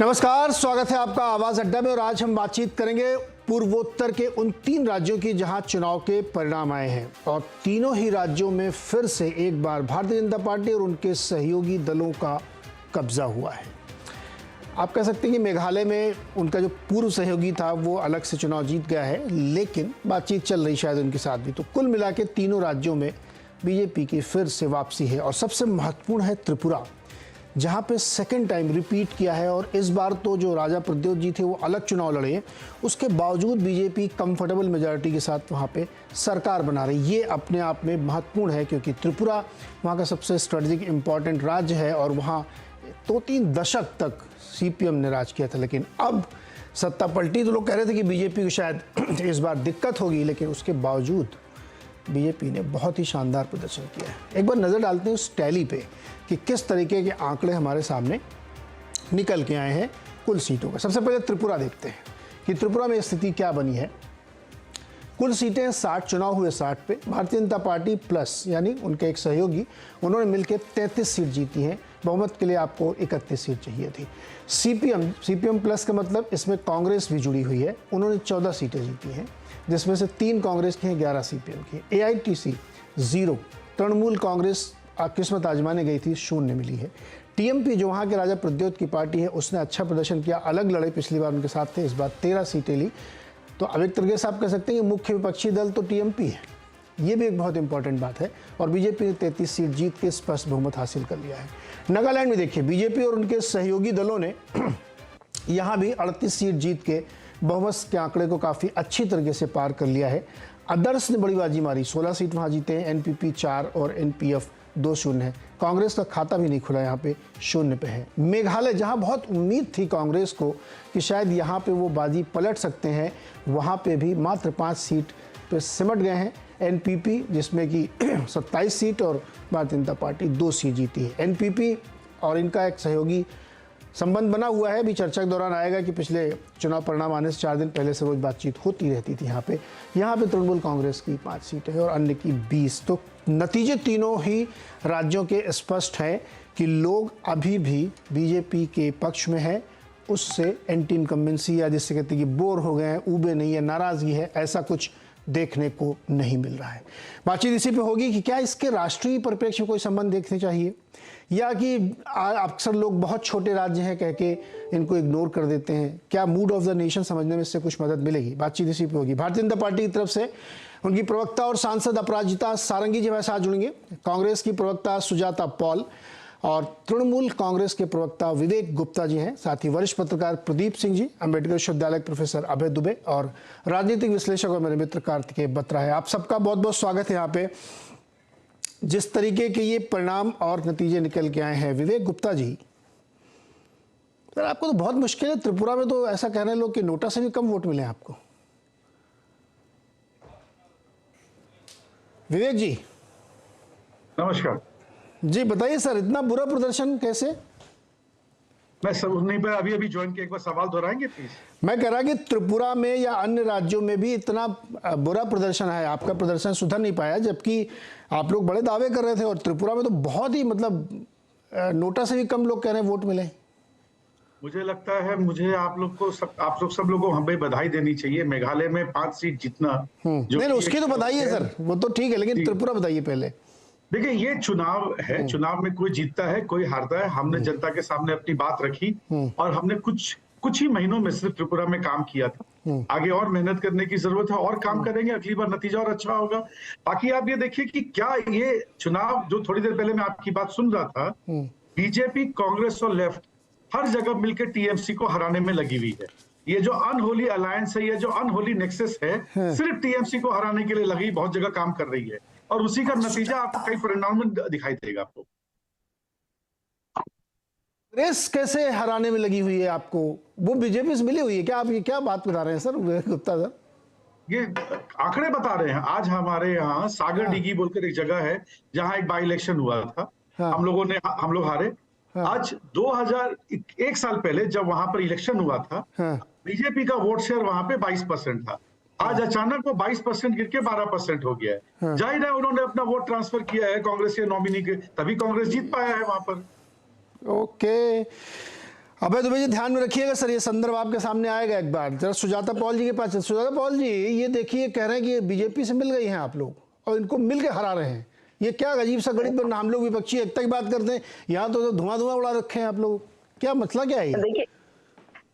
नमस्कार, स्वागत है आपका आवाज अड्डा में। और आज हम बातचीत करेंगे पूर्वोत्तर के उन 3 राज्यों की जहां चुनाव के परिणाम आए हैं और तीनों ही राज्यों में फिर से एक बार भारतीय जनता पार्टी और उनके सहयोगी दलों का कब्जा हुआ है। आप कह सकते हैं कि मेघालय में उनका जो पूर्व सहयोगी था वो अलग से चुनाव जीत गया है, लेकिन बातचीत चल रही शायद उनके साथ भी। तो कुल मिला के तीनों राज्यों में बीजेपी की फिर से वापसी है। और सबसे महत्वपूर्ण है त्रिपुरा, जहां पे सेकंड टाइम रिपीट किया है। और इस बार तो जो राजा प्रद्योत जी थे वो अलग चुनाव लड़े, उसके बावजूद बीजेपी कंफर्टेबल मेजॉरिटी के साथ वहां पे सरकार बना रही। ये अपने आप में महत्वपूर्ण है क्योंकि त्रिपुरा वहां का सबसे स्ट्रेटेजिक इंपॉर्टेंट राज्य है और वहां 2-3 दशक तक सीपीएम ने राज किया था। लेकिन अब सत्ता पलटी। तो लोग कह रहे थे कि बीजेपी को शायद इस बार दिक्कत होगी, लेकिन उसके बावजूद बीजेपी ने बहुत ही शानदार प्रदर्शन किया है। एक बार नज़र डालते हैं उस टैली पे कि किस तरीके के आंकड़े हमारे सामने निकल के आए हैं कुल सीटों का। सबसे पहले त्रिपुरा देखते हैं कि त्रिपुरा में स्थिति क्या बनी है। कुल सीटें 60, चुनाव हुए 60 पे। भारतीय जनता पार्टी प्लस यानी उनके एक सहयोगी, उन्होंने मिलकर 33 सीट जीती हैं। बहुमत के लिए आपको 31 सीट चाहिए थी। सीपीएम प्लस का मतलब इसमें कांग्रेस भी जुड़ी हुई है, उन्होंने 14 सीटें जीती हैं, जिसमें से 3 कांग्रेस की हैं, 11 सीपीएम की। एआईटीसी 0, तृणमूल कांग्रेस किस्मत आजमाने गई थी, 0 मिली है। टीएमपी जो वहाँ के राजा प्रद्योत की पार्टी है, उसने अच्छा प्रदर्शन किया, अलग लड़े, पिछली बार उनके साथ थे, इस बार 13 सीटें ली। तो अब एक तरीके से आप कह सकते हैं कि मुख्य विपक्षी दल तो टीएमपी है, ये भी एक बहुत इंपॉर्टेंट बात है। और बीजेपी ने 33 सीट जीत के स्पष्ट बहुमत हासिल कर लिया है। नागालैंड में देखिए, बीजेपी और उनके सहयोगी दलों ने यहाँ भी 38 सीट जीत के बहुमत के आंकड़े को काफ़ी अच्छी तरीके से पार कर लिया है। अदर्स ने बड़ी बाजी मारी, 16 सीट वहाँ जीते हैं। एनपीपी 4 और एनपीएफ 2-0 है। कांग्रेस का खाता भी नहीं खुला, यहाँ पे 0 पे है। मेघालय, जहाँ बहुत उम्मीद थी कांग्रेस को कि शायद यहाँ पे वो बाजी पलट सकते हैं, वहाँ पे भी मात्र 5 सीट पे सिमट गए हैं। एनपीपी जिसमें कि 27 सीट और भारतीय जनता पार्टी 2 सीट जीती है। एनपीपी और इनका एक सहयोगी संबंध बना हुआ है, भी चर्चा के दौरान आएगा कि पिछले चुनाव परिणाम आने से 4 दिन पहले से रोज बातचीत होती रहती थी यहाँ पे। तृणमूल कांग्रेस की 5 सीटें हैं और अन्य की 20। तो नतीजे तीनों ही राज्यों के स्पष्ट हैं कि लोग अभी भी बीजेपी के पक्ष में है। उससे एंटी इनकम्बेंसी या जिससे कहते हैं कि बोर हो गए हैं, ऊबे नहीं है, नाराजगी है, ऐसा कुछ देखने को नहीं मिल रहा है। बातचीत इसी पे होगी कि क्या इसके राष्ट्रीय परिप्रेक्ष्य में कोई संबंध देखने चाहिए, या कि अक्सर लोग बहुत छोटे राज्य हैं कह के इनको इग्नोर कर देते हैं। क्या मूड ऑफ द नेशन समझने में इससे कुछ मदद मिलेगी? बातचीत इसी पे होगी। भारतीय जनता पार्टी की तरफ से उनकी प्रवक्ता और सांसद अपराजिता सारंगी जी हमारे साथ जुड़ेंगे, कांग्रेस की प्रवक्ता सुजाता पॉल और तृणमूल कांग्रेस के प्रवक्ता विवेक गुप्ता जी हैं, साथ ही वरिष्ठ पत्रकार प्रदीप सिंह जी, अम्बेडकर विश्वविद्यालय प्रोफेसर अभय दुबे और राजनीतिक विश्लेषक और मेरे मित्र कार्तिकेय बत्रा है। आप सबका बहुत बहुत स्वागत है यहाँ पे। जिस तरीके के ये परिणाम और नतीजे निकल के आए हैं, विवेक गुप्ता जी, सर आपको तो बहुत मुश्किल है। त्रिपुरा में तो ऐसा कह रहे हैं लोग कि नोटा से भी कम वोट मिले आपको। विवेक जी नमस्कार जी, बताइए सर, इतना बुरा प्रदर्शन कैसे? मैं सब नहीं पर अभी ज्वाइन किया, एक बार सवाल दोहराएंगे प्लीज। मैं कह रहा कि त्रिपुरा में या अन्य राज्यों में भी इतना बुरा प्रदर्शन है, आपका प्रदर्शन सुधर नहीं पाया, जबकि आप लोग बड़े दावे कर रहे थे और त्रिपुरा में तो बहुत ही मतलब नोटा से भी कम लोग कह रहे हैं वोट मिले। मुझे लगता है आप लोग सब लोगों को हमें बधाई देनी चाहिए। मेघालय में 5 सीट जीतना, नहीं उसकी तो बताइए सर, वो तो ठीक है, लेकिन त्रिपुरा बताइए पहले। देखिए, ये चुनाव है, चुनाव में कोई जीतता है कोई हारता है। हमने जनता के सामने अपनी बात रखी और हमने कुछ ही महीनों में सिर्फ त्रिपुरा में काम किया था। आगे और मेहनत करने की जरूरत है और काम करेंगे, अगली बार नतीजा और अच्छा होगा। बाकी आप ये देखिए कि क्या ये चुनाव, जो थोड़ी देर पहले मैं आपकी बात सुन रहा था, बीजेपी, कांग्रेस और लेफ्ट हर जगह मिलकर टीएमसी को हराने में लगी हुई है। ये जो अनहोली अलायंस है, ये जो अनहोली नेक्सस है, सिर्फ टीएमसी को हराने के लिए लगी, बहुत जगह काम कर रही है और उसी का नतीजा आपको कई परिणाम में दिखाई देगा। आपको कांग्रेस कैसे हराने में लगी हुई है आपको? वो बीजेपी से मिली हुई है क्या? आप ये क्या बात बता रहे हैं सर गुप्ता सर? ये आंकड़े बता रहे हैं। आज हमारे यहाँ सागर डिगी बोलकर एक जगह है जहां एक बाई इलेक्शन हुआ था। हम लोग हारे। आज 2001 साल पहले जब वहां पर इलेक्शन हुआ था, बीजेपी का वोट शेयर वहां पे 22% था। आज अचानक वो 22% गिर के 12% हो गया है। जाहिर है उन्होंने अपना वोट ट्रांसफर किया है कांग्रेस के नॉमिनी के, तभी कांग्रेस जीत पाया है वहां पर। ओके, अभय दुबे जी ध्यान में रखिएगा सर, ये संदर्भ आपके सामने आएगा एक बार। जरा सुजाता पॉल जी के पास। सुजाता पॉल जी, ये देखिए, कह रहे हैं कि ये बीजेपी से मिल गई हैं आप लोग और इनको मिल के हरा रहे हैं। ये क्या अजीब सा गणित बनना, हम लोग विपक्षी एकता की बात करते हैं, यहाँ तो धुआं धुआं उड़ा रखे हैं आप लोग। क्या मसला क्या है ये?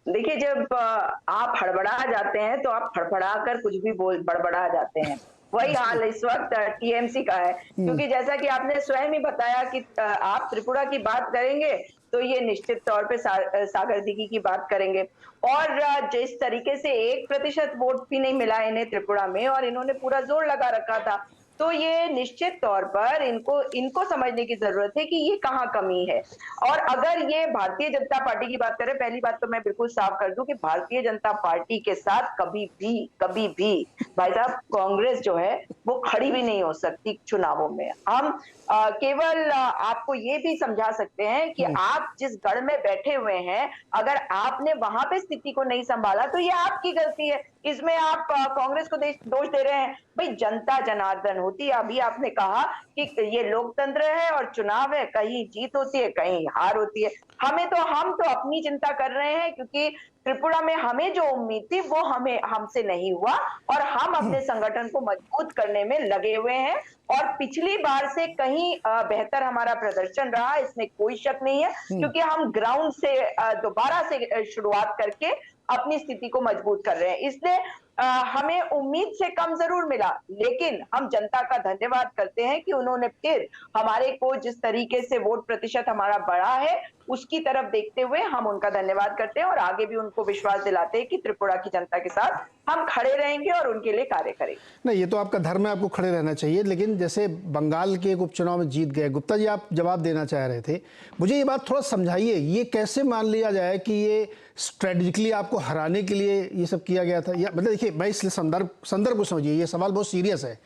देखिए, जब आप हड़बड़ा जाते हैं तो आप फड़फड़ा कर कुछ भी बोल बड़बड़ा जाते हैं। वही हाल इस वक्त टीएमसी का है, क्योंकि जैसा कि आपने स्वयं ही बताया कि आप त्रिपुरा की बात करेंगे तो ये निश्चित तौर पे सागर दिघी की बात करेंगे। और जिस तरीके से 1% वोट भी नहीं मिला इन्हें त्रिपुरा में और इन्होंने पूरा जोर लगा रखा था, तो ये निश्चित तौर पर इनको समझने की जरूरत है कि ये कहाँ कमी है। और अगर ये भारतीय जनता पार्टी की बात करें, पहली बात तो मैं बिल्कुल साफ कर दूं कि भारतीय जनता पार्टी के साथ कभी भी भाई साहब कांग्रेस जो है वो खड़ी भी नहीं हो सकती चुनावों में। हम केवल आपको ये भी समझा सकते हैं कि आप जिस गढ़ में बैठे हुए हैं, अगर आपने वहां पे स्थिति को नहीं संभाला तो ये आपकी गलती है। इसमें आप कांग्रेस को दोष दे रहे हैं। भाई जनता जनार्दन होती है। अभी आपने कहा कि ये लोकतंत्र है और चुनाव है, कहीं जीत होती है कहीं हार होती है। हम तो अपनी चिंता कर रहे हैं, क्योंकि त्रिपुरा में हमें जो उम्मीद थी वो हमसे नहीं हुआ और हम अपने संगठन को मजबूत करने में लगे हुए हैं और पिछली बार से कहीं बेहतर हमारा प्रदर्शन रहा, इसमें कोई शक नहीं है, क्योंकि हम ग्राउंड से दोबारा से शुरुआत करके अपनी स्थिति को मजबूत कर रहे हैं। इसलिए हमें उम्मीद से कम जरूर मिला, लेकिन हम जनता का धन्यवाद करते हैं कि उन्होंने फिर हमारे को जिस तरीके से वोट प्रतिशत हमारा बढ़ा है उसकी तरफ देखते हुए हम उनका धन्यवाद करते हैं और आगे भी उनको विश्वास दिलाते हैं कि त्रिपुरा की जनता के साथ हम खड़े रहेंगे और उनके लिए कार्य करेंगे। नहीं, ये तो आपका धर्म है, आपको खड़े रहना चाहिए, लेकिन जैसे बंगाल के एक उपचुनाव में जीत गए, गुप्ता जी आप जवाब देना चाह रहे थे, मुझे ये बात थोड़ा समझाइए, ये कैसे मान लिया जाए कि ये स्ट्रेटेजिकली आपको हराने के लिए ये सब किया गया था? या मतलब देखिए, मैं इसलिए संदर्भ को समझिए, ये सवाल बहुत सीरियस है।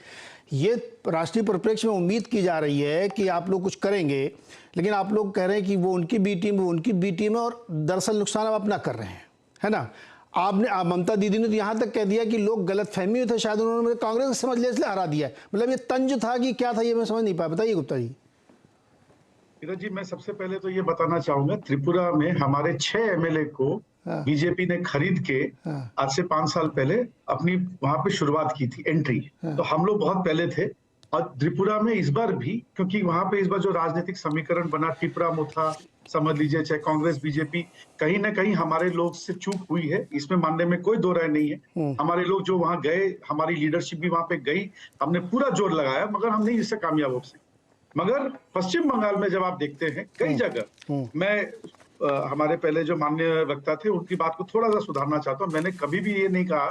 ये राष्ट्रीय परिप्रेक्ष्य में उम्मीद की जा रही है कि आप लोग कुछ करेंगे, लेकिन आप लोग कह रहे हैं कि वो उनकी बी टीम, वो उनकी बी टीम है और दरअसल नुकसान आप अपना कर रहे हैं, है ना? आपने ममता दीदी ने तो यहाँ तक कह दिया कि लोग गलत फहमी में थे, शायद उन्होंने मुझे कांग्रेस समझ लिया इसलिए हरा दिया है। मतलब ये तंज था कि क्या था, ये मैं समझ नहीं पाया। बताइए गुप्ता जी। नीरज जी, मैं सबसे पहले तो ये बताना चाहूंगा, त्रिपुरा में हमारे 6 एमएलए को बीजेपी ने खरीद के आज से 5 साल पहले अपनी वहां पे शुरुआत की थी, एंट्री। तो हम लोग बहुत पहले थे और त्रिपुरा में इस बार भी, क्योंकि वहां पे इस बार जो राजनीतिक समीकरण बना, टिपरा मुथा समझ लीजिए, चाहे कांग्रेस बीजेपी, कहीं ना कहीं हमारे लोग से चूक हुई है, इसमें मानने में कोई दो राय नहीं है। हमारे लोग जो वहां गए, हमारी लीडरशिप भी वहां पे गई, हमने पूरा जोर लगाया, मगर हम नहीं इससे कामयाब हो सके। मगर पश्चिम बंगाल में जब आप देखते हैं कई जगह, मैं हमारे पहले जो माननीय वक्ता थे उनकी बात को थोड़ा सा सुधारना चाहता हूं। मैंने कभी भी ये नहीं कहा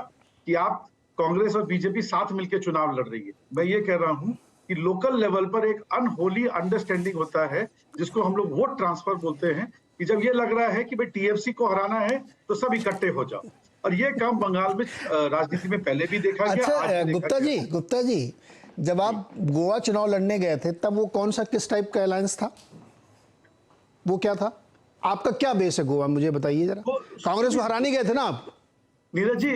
कि आप कांग्रेस और बीजेपी साथ मिलकर चुनाव लड़ रही है। मैं ये कह रहा हूं कि लोकल लेवल पर एक अनहोली अंडरस्टैंडिंग होता है, जिसको हम लोग वोट ट्रांसफर बोलते हैं, कि जब ये लग रहा है कि भाई टीएमसी को हराना है तो सब इकट्ठे हो जाओ। और ये काम बंगाल में राजनीति में पहले भी देखा गया। अच्छा गुप्ता जी, जब आप गोवा चुनाव लड़ने गए थे तब वो कौन सा, किस टाइप का अलायंस था, वो क्या था? आपका क्या बेस है गोवा, मुझे बताइए जरा। कांग्रेस को हराने गए थे ना आप? नीरज जी,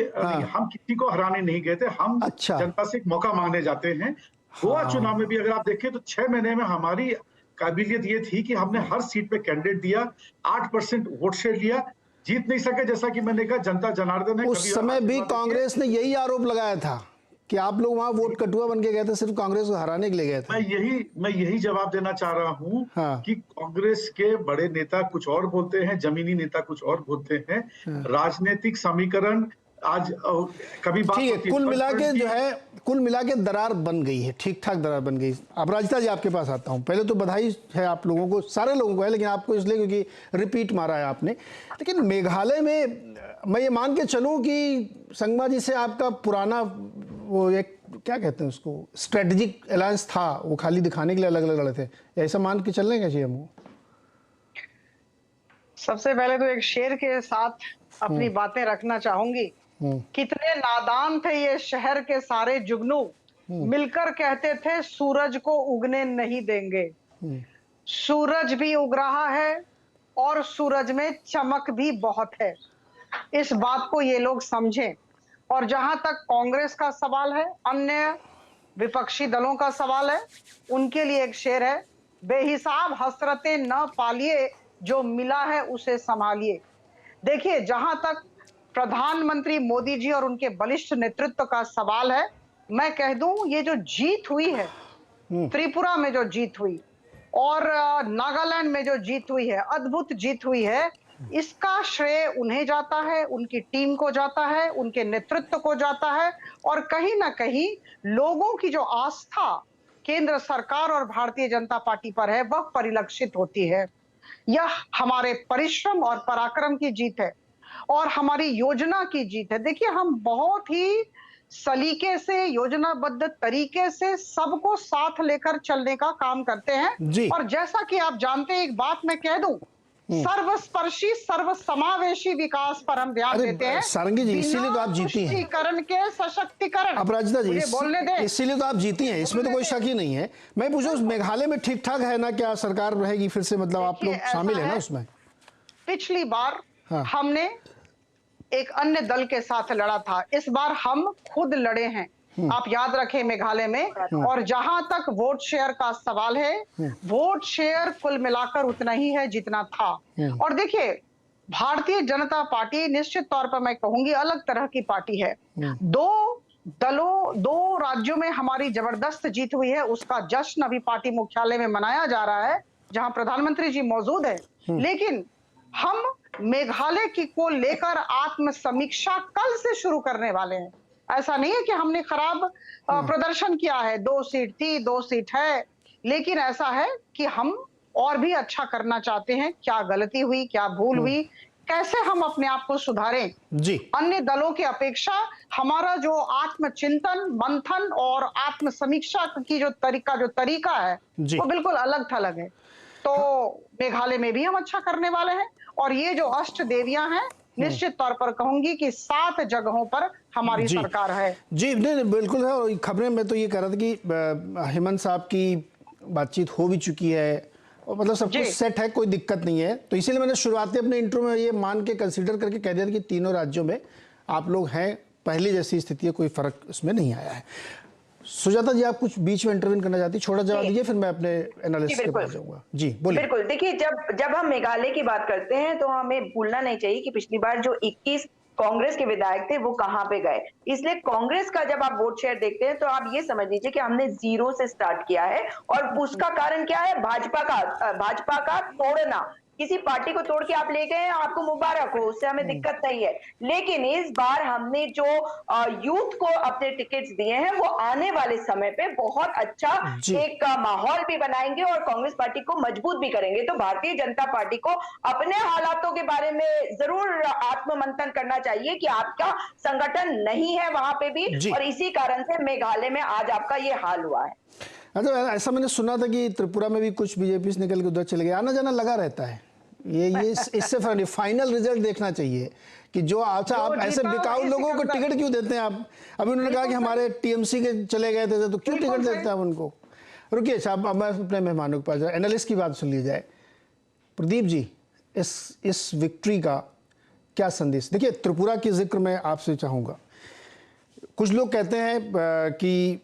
हम किसी को हराने नहीं गए थे, हम जनता से एक मौका मांगने जाते हैं। गोवा चुनाव में भी अगर आप देखें तो 6 महीने में हमारी काबिलियत ये थी कि हमने हर सीट पे कैंडिडेट दिया, 8% वोट शेयर लिया। जीत नहीं सके, जैसा कि मैंने कहा, जनता जनार्दन है। उस समय भी कांग्रेस ने यही आरोप लगाया था कि आप लोग वहां वोट कटुआ बन के गए थे, सिर्फ कांग्रेस को हराने के लिए गए थे। मैं यही जवाब देना चाह रहा हूं कि कांग्रेस के बड़े नेता कुछ और बोलते हैं, जमीनी नेता कुछ और बोलते हैं। राजनीतिक समीकरण आज कभी बात ठीक है, कुल मिला के दरार बन गई है, ठीक ठाक दरार बन गई। अब राजता जी आपके पास आता हूं। पहले तो बधाई है आप लोगों को, सारे लोगों को है, लेकिन आपको इसलिए क्योंकि रिपीट मारा है आपने। लेकिन मेघालय में मैं ये मान के चलूं कि संगमा जी से आपका पुराना वो एक क्या कहते हैं उसको, स्ट्रेटेजिक अलायंस था, वो खाली दिखाने के लिए अलग अलग लड़े थे, ऐसा मान के चलने का चाहिए हमको? सबसे पहले तो एक शेर के साथ अपनी बातें रखना चाहूंगी। कितने नादान थे ये शहर के सारे जुगनू, मिलकर कहते थे सूरज को उगने नहीं देंगे। सूरज भी उग रहा है और सूरज में चमक भी बहुत है, इस बात को ये लोग समझें। और जहां तक कांग्रेस का सवाल है, अन्य विपक्षी दलों का सवाल है, उनके लिए एक शेर है, बेहिसाब हसरतें न पालिए जो मिला है उसे संभालिए। देखिए, जहां तक प्रधानमंत्री मोदी जी और उनके बलिष्ठ नेतृत्व का सवाल है, मैं कह दूं ये जो जीत हुई है, त्रिपुरा में जो जीत हुई और नागालैंड में जो जीत हुई है, अद्भुत जीत हुई है, इसका श्रेय उन्हें जाता है, उनकी टीम को जाता है, उनके नेतृत्व को जाता है और कहीं ना कहीं लोगों की जो आस्था केंद्र सरकार और भारतीय जनता पार्टी पर है, वह परिलक्षित होती है। यह हमारे परिश्रम और पराक्रम की जीत है और हमारी योजना की जीत है। देखिए, हम बहुत ही सलीके से, योजनाबद्ध तरीके से सबको साथ लेकर चलने का काम करते हैं और जैसा कि आप जानते हैं, एक बात मैं कह दूं, सर्वस्पर्शी सर्वसमावेशी विकास पर हम ध्यान देते हैं। सारंगी जी, इसीलिए तो आप जीती हैं। तुष्टीकरण के सशक्तिकरण। अपराजिता जी, बोलने दें, इसीलिए तो आप जीती हैं, इसमें तो कोई शक ही नहीं है। मैं पूछूं, मेघालय में ठीक ठाक है ना? क्या सरकार रहेगी फिर से? मतलब आप लोग शामिल है ना उसमें? पिछली बार हमने एक अन्य दल के साथ लड़ा था, इस बार हम खुद लड़े हैं। आप याद रखें, मेघालय में, और जहां तक वोट शेयर का सवाल है, वोट शेयर कुल मिलाकर उतना ही है जितना था। और देखिए, भारतीय जनता पार्टी निश्चित तौर पर मैं कहूंगी अलग तरह की पार्टी है। दो राज्यों में हमारी जबरदस्त जीत हुई है, उसका जश्न अभी पार्टी मुख्यालय में मनाया जा रहा है, जहां प्रधानमंत्री जी मौजूद है। लेकिन हम मेघालय की को लेकर आत्मसमीक्षा कल से शुरू करने वाले हैं। ऐसा नहीं है कि हमने खराब प्रदर्शन किया है, 2 सीट थी, 2 सीट है, लेकिन ऐसा है कि हम और भी अच्छा करना चाहते हैं। क्या गलती हुई, क्या भूल हुई, कैसे हम अपने आप को सुधारें जी। अन्य दलों की अपेक्षा हमारा जो आत्मचिंतन, मंथन और आत्मसमीक्षा की जो तरीका है वो बिल्कुल अलग थलग है। तो मेघालय में भी हम अच्छा करने वाले हैं और ये जो अष्ट देवियां हैं, निश्चित तौर पर कहूंगी कि 7 जगहों पर हमारी सरकार है जी। नहीं, बिल्कुल है। और खबरें में तो ये कह रहा था कि हेमंत साहब की बातचीत हो भी चुकी है और मतलब सब कुछ सेट है, कोई दिक्कत नहीं है। तो इसीलिए मैंने शुरुआती अपने इंट्रो में ये मान के कंसीडर करके कह दिया था कि तीनों राज्यों में आप लोग हैं, पहले जैसी स्थिति है, कोई फर्क उसमें नहीं आया है। सुजाता जी, आप कुछ बीच में इंटरव्यू करना चाहती, छोटा जवाब दीजिए, फिर मैं अपने एनालिसिस के पास जाऊंगा। जी बोलिए। बिल्कुल, देखिए, जब हम मेघालय की बात करते हैं तो हमें भूलना नहीं चाहिए कि पिछली बार जो 21 कांग्रेस के विधायक थे वो कहां पे गए। इसलिए कांग्रेस का जब आप वोट शेयर देखते हैं तो आप ये समझ लीजिए कि हमने 0 से स्टार्ट किया है और उसका कारण क्या है? भाजपा का तोड़ना। किसी पार्टी को तोड़ के आप ले गए हैं, आपको मुबारक हो, उससे हमें दिक्कत नहीं है। लेकिन इस बार हमने जो यूथ को अपने टिकट्स दिए हैं, वो आने वाले समय पे बहुत अच्छा एक माहौल भी बनाएंगे और कांग्रेस पार्टी को मजबूत भी करेंगे। तो भारतीय जनता पार्टी को अपने हालातों के बारे में जरूर आत्ममंथन करना चाहिए कि आपका संगठन नहीं है वहां पे भी, और इसी कारण से मेघालय में आज आपका ये हाल हुआ है। अच्छा, ऐसा मैंने सुना था कि त्रिपुरा में भी कुछ बीजेपी से निकल के उधर चले गए, आना जाना लगा रहता है। ये इससे फाइनल रिजल्ट देखना चाहिए कि जो अच्छा आप ऐसे बिकाऊ लोगों को टिकट क्यों देते हैं आप? अभी उन्होंने कहा कि हमारे टीएमसी के चले गए थे, तो क्यों टिकट देते हैं आप उनको? रुकिए साहब, अब मैं अपने मेहमानों के पास जाऊँ, एनालिस्ट की बात सुन ली जाए। प्रदीप जी, इस विक्ट्री का क्या संदेश? देखिए, त्रिपुरा की जिक्र मैं आपसे चाहूँगा। कुछ लोग कहते हैं कि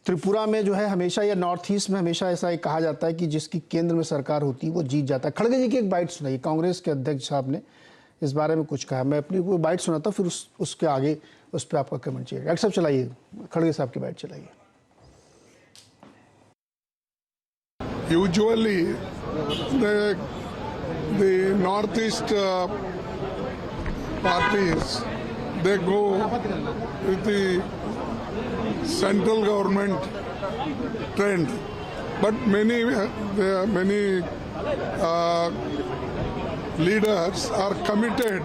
त्रिपुरा में जो है हमेशा, या नॉर्थ ईस्ट में हमेशा ऐसा ही कहा जाता है कि जिसकी केंद्र में सरकार होती है वो जीत जाता है। खड़गे जी की एक बाइट सुनाई, कांग्रेस के अध्यक्ष साहब ने इस बारे में कुछ कहा। मैं अपनी वो बाइट सुनाता हूँ, फिर उसके आगे उस पर आपका कमेंट चाहिए। डॉक्टर साहब चलाइए, खड़गे साहब की बाइट चलाइए। Usually the north east parties they go with the central government trend, but many leaders are committed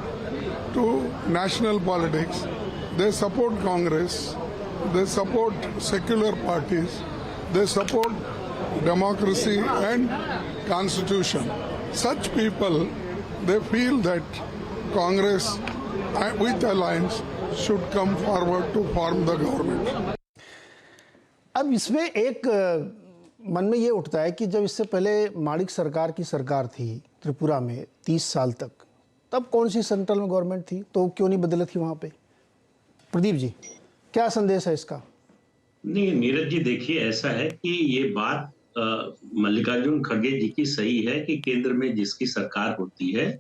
to national politics. They support Congress, they support secular parties, they support democracy and constitution. Such people, they feel that Congress with alliance should come forward to form the government. अब इसमें एक मन में ये उठता है कि जब इससे पहले माणिक सरकार की सरकार थी त्रिपुरा में 30 साल तक, तब कौन सी सेंट्रल में गवर्नमेंट थी, तो क्यों नहीं बदली थी वहाँ पे? प्रदीप जी, क्या संदेश है इसका? नहीं नीरज जी, देखिए ऐसा है कि ये बात मल्लिकार्जुन खड़गे जी की सही है कि केंद्र में जिसकी सरकार होती है,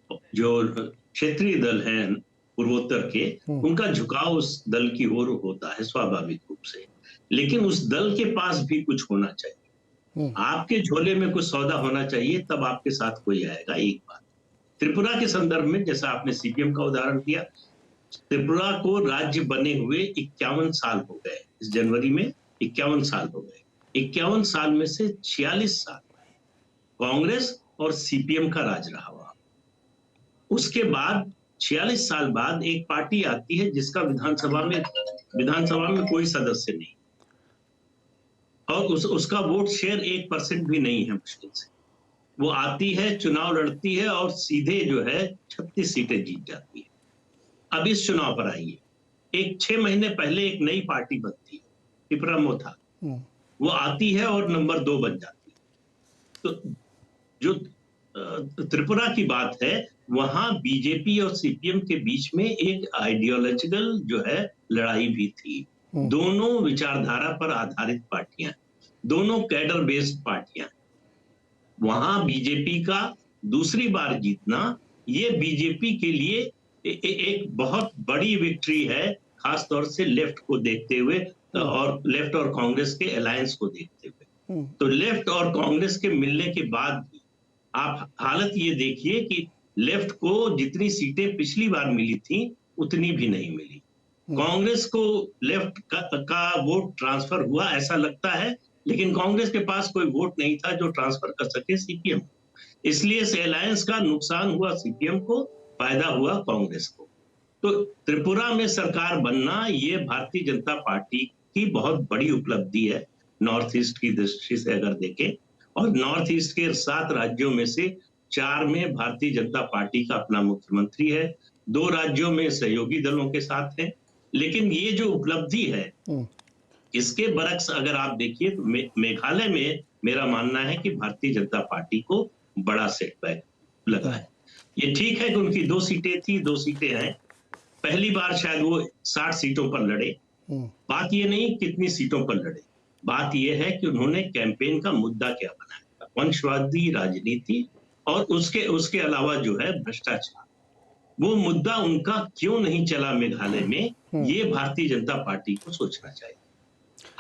जो क्षेत्रीय दल हैं पूर्वोत्तर के, उनका झुकाव उस दल की ओर होता है स्वाभाविक रूप से। लेकिन उस दल के पास भी कुछ होना चाहिए, आपके झोले में कुछ सौदा होना चाहिए, तब आपके साथ कोई आएगा। एक बात त्रिपुरा के संदर्भ में, जैसा आपने सीपीएम का उदाहरण दिया, त्रिपुरा को राज्य बने हुए 51 साल हो गए। इस जनवरी में 51 साल हो गए। 51 साल में से 46 साल कांग्रेस और सीपीएम का राज रहा हुआ। उसके बाद 46 साल बाद एक पार्टी आती है जिसका विधानसभा में कोई सदस्य नहीं, और उसका वोट शेयर 1% भी नहीं है मुश्किल से। वो आती है, चुनाव लड़ती है और सीधे जो है 36 सीटें जीत जाती है। अब इस चुनाव पर आइए, 6 महीने पहले एक नई पार्टी बनती है, त्रिपुरा मोथा, वो आती है और नंबर 2 बन जाती है। तो जो त्रिपुरा की बात है, वहां बीजेपी और सीपीएम के बीच में एक आइडियोलॉजिकल जो है लड़ाई भी थी। दोनों विचारधारा पर आधारित पार्टियां, दोनों कैडर बेस्ड पार्टियां। वहां बीजेपी का दूसरी बार जीतना, ये बीजेपी के लिए एक बहुत बड़ी विक्ट्री है, खासतौर से लेफ्ट को देखते हुए और लेफ्ट और कांग्रेस के अलायंस को देखते हुए। तो लेफ्ट और कांग्रेस के मिलने के बाद भी आप हालत ये देखिए कि लेफ्ट को जितनी सीटें पिछली बार मिली थी उतनी भी नहीं मिली। कांग्रेस को लेफ्ट का वोट ट्रांसफर हुआ ऐसा लगता है, लेकिन कांग्रेस के पास कोई वोट नहीं था जो ट्रांसफर कर सके सीपीएम। इसलिए इस अलायंस का नुकसान हुआ सीपीएम को, फायदा हुआ कांग्रेस को। तो त्रिपुरा में सरकार बनना ये भारतीय जनता पार्टी की बहुत बड़ी उपलब्धि है नॉर्थ ईस्ट की दृष्टि से अगर देखें। और नॉर्थ ईस्ट के 7 राज्यों में से 4 में भारतीय जनता पार्टी का अपना मुख्यमंत्री है, 2 राज्यों में सहयोगी दलों के साथ है। लेकिन ये जो उपलब्धि है, इसके बरक्स अगर आप देखिए तो मेघालय में मेरा मानना है कि भारतीय जनता पार्टी को बड़ा सेटबैक लगा है। ये ठीक है कि उनकी 2 सीटें थी, 2 सीटें हैं, पहली बार शायद वो 60 सीटों पर लड़े। बात ये नहीं कितनी सीटों पर लड़े, बात ये है कि उन्होंने कैंपेन का मुद्दा क्या बनाया, वंशवादी राजनीति और उसके अलावा जो है भ्रष्टाचार, वो मुद्दा उनका क्यों नहीं चला मेघालय में, ये भारतीय जनता पार्टी को सोचना चाहिए।